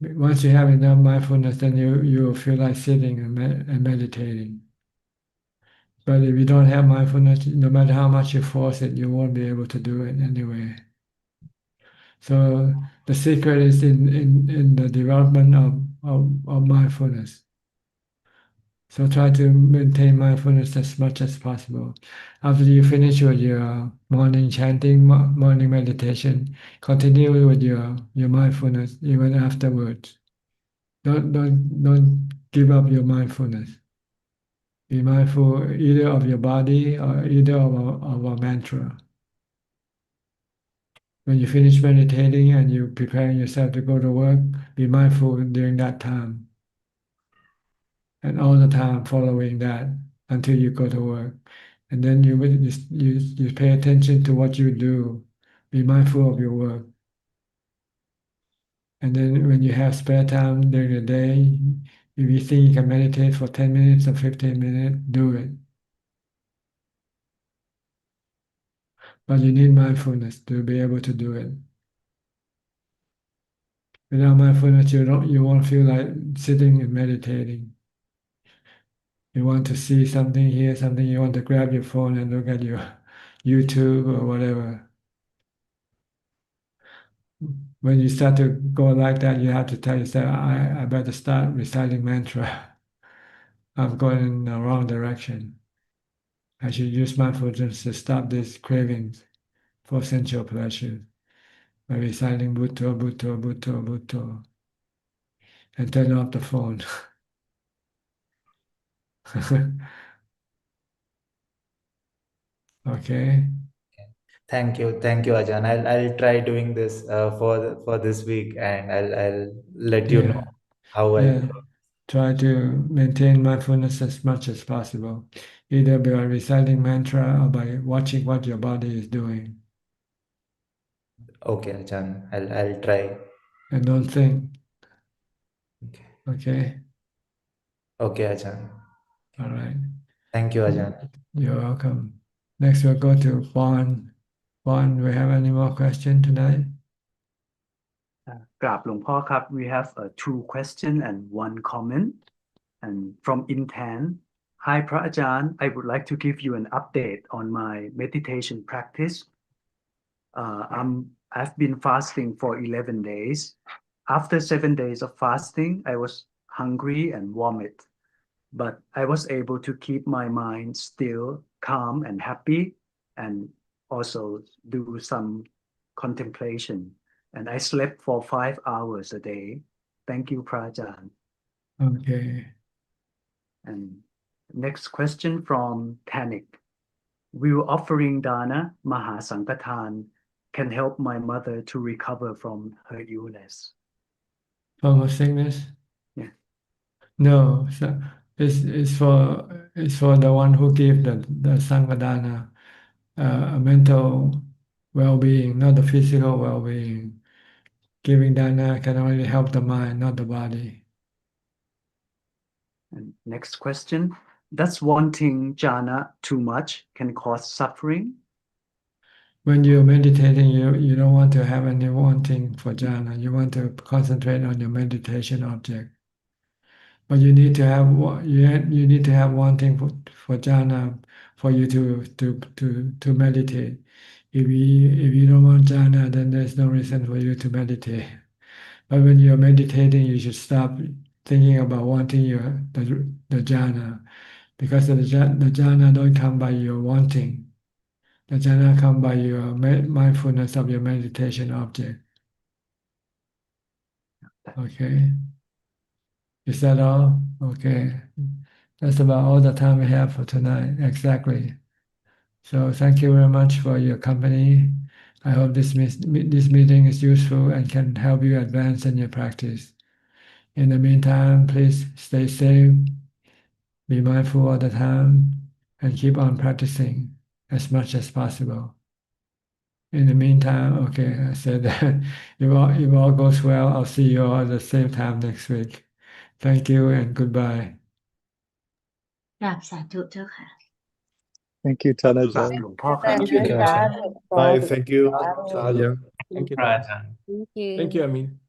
Once you have enough mindfulness, then you will feel like sitting and meditating. But if you don't have mindfulness, no matter how much you force it, you won't be able to do it anyway. So the secret is in the development of mindfulness. So try to maintain mindfulness as much as possible. After you finish with your morning chanting, morning meditation, continue with your mindfulness even afterwards. Don't give up your mindfulness. Be mindful either of your body or either of a mantra. When you finish meditating and you're preparing yourself to go to work, be mindful during that time and all the time following that until you go to work. And then you pay attention to what you do. Be mindful of your work. And then when you have spare time during the day, if you think you can meditate for 10 minutes or 15 minutes, do it. But you need mindfulness to be able to do it. Without mindfulness, you won't feel like sitting and meditating. You want to see something, hear something, you want to grab your phone and look at your YouTube or whatever. When you start to go like that, you have to tell yourself, I better start reciting mantra. I'm going in the wrong direction. I should use mindfulness to stop these cravings for sensual pleasure by reciting Bhutto, Bhutto, Bhutto, Bhutto, and turn off the phone. Okay. Thank you, Ajahn. I'll try doing this for this week, and I'll let you know Yeah. how I. Yeah. try to maintain mindfulness as much as possible, either by reciting mantra or by watching what your body is doing. Okay, Ajahn, I'll try. And don't think. Okay? Okay, Ajahn. All right. Thank you, Ajahn. You're welcome. Next, we'll go to Juan. Juan, do we have any more questions tonight? กราบหลวงพ่อครับ we have two question and one comment and from Intan. Hi พระอาจารย์ I would like to give you an update on my meditation practice. I've been fasting for 11 days. After 7 days of fasting, I was hungry and vomit, but I was able to keep my mind still, calm and happy, and also do some contemplation. And I slept for 5 hours a day. Thank you, Prajan. Okay. And next question from Tanik. Will offering dana, Mahasankatan, can help my mother to recover from her illness? From a sickness? Yeah. No, so it's for the one who gave the Sangadana a mental well-being, not the physical well-being. Giving dana can only help the mind, not the body. And next question. Does wanting jhana too much can cause suffering? When you're meditating, you don't want to have any wanting for jhana. You want to concentrate on your meditation object. But you need to have you need to have wanting for jhana for you to meditate. If you don't want jhana, then there's no reason for you to meditate. But when you're meditating, you should stop thinking about wanting the jhana, because the jhana don't come by your wanting. The jhana come by your mindfulness of your meditation object. Okay. Is that all? Okay. That's about all the time we have for tonight. Exactly. So thank you very much for your company. I hope this meeting is useful and can help you advance in your practice. In the meantime, please stay safe, be mindful all the time, and keep on practicing as much as possible. In the meantime, okay, I said that if all goes well, I'll see you all at the same time next week. Thank you and goodbye. กราบสาธุเจ้าค่ะ Thank you, Tanajan. Thank you, Ajahn. Bye. Thank you, Ajahn. Thank you. Thank you. Thank you, Amin.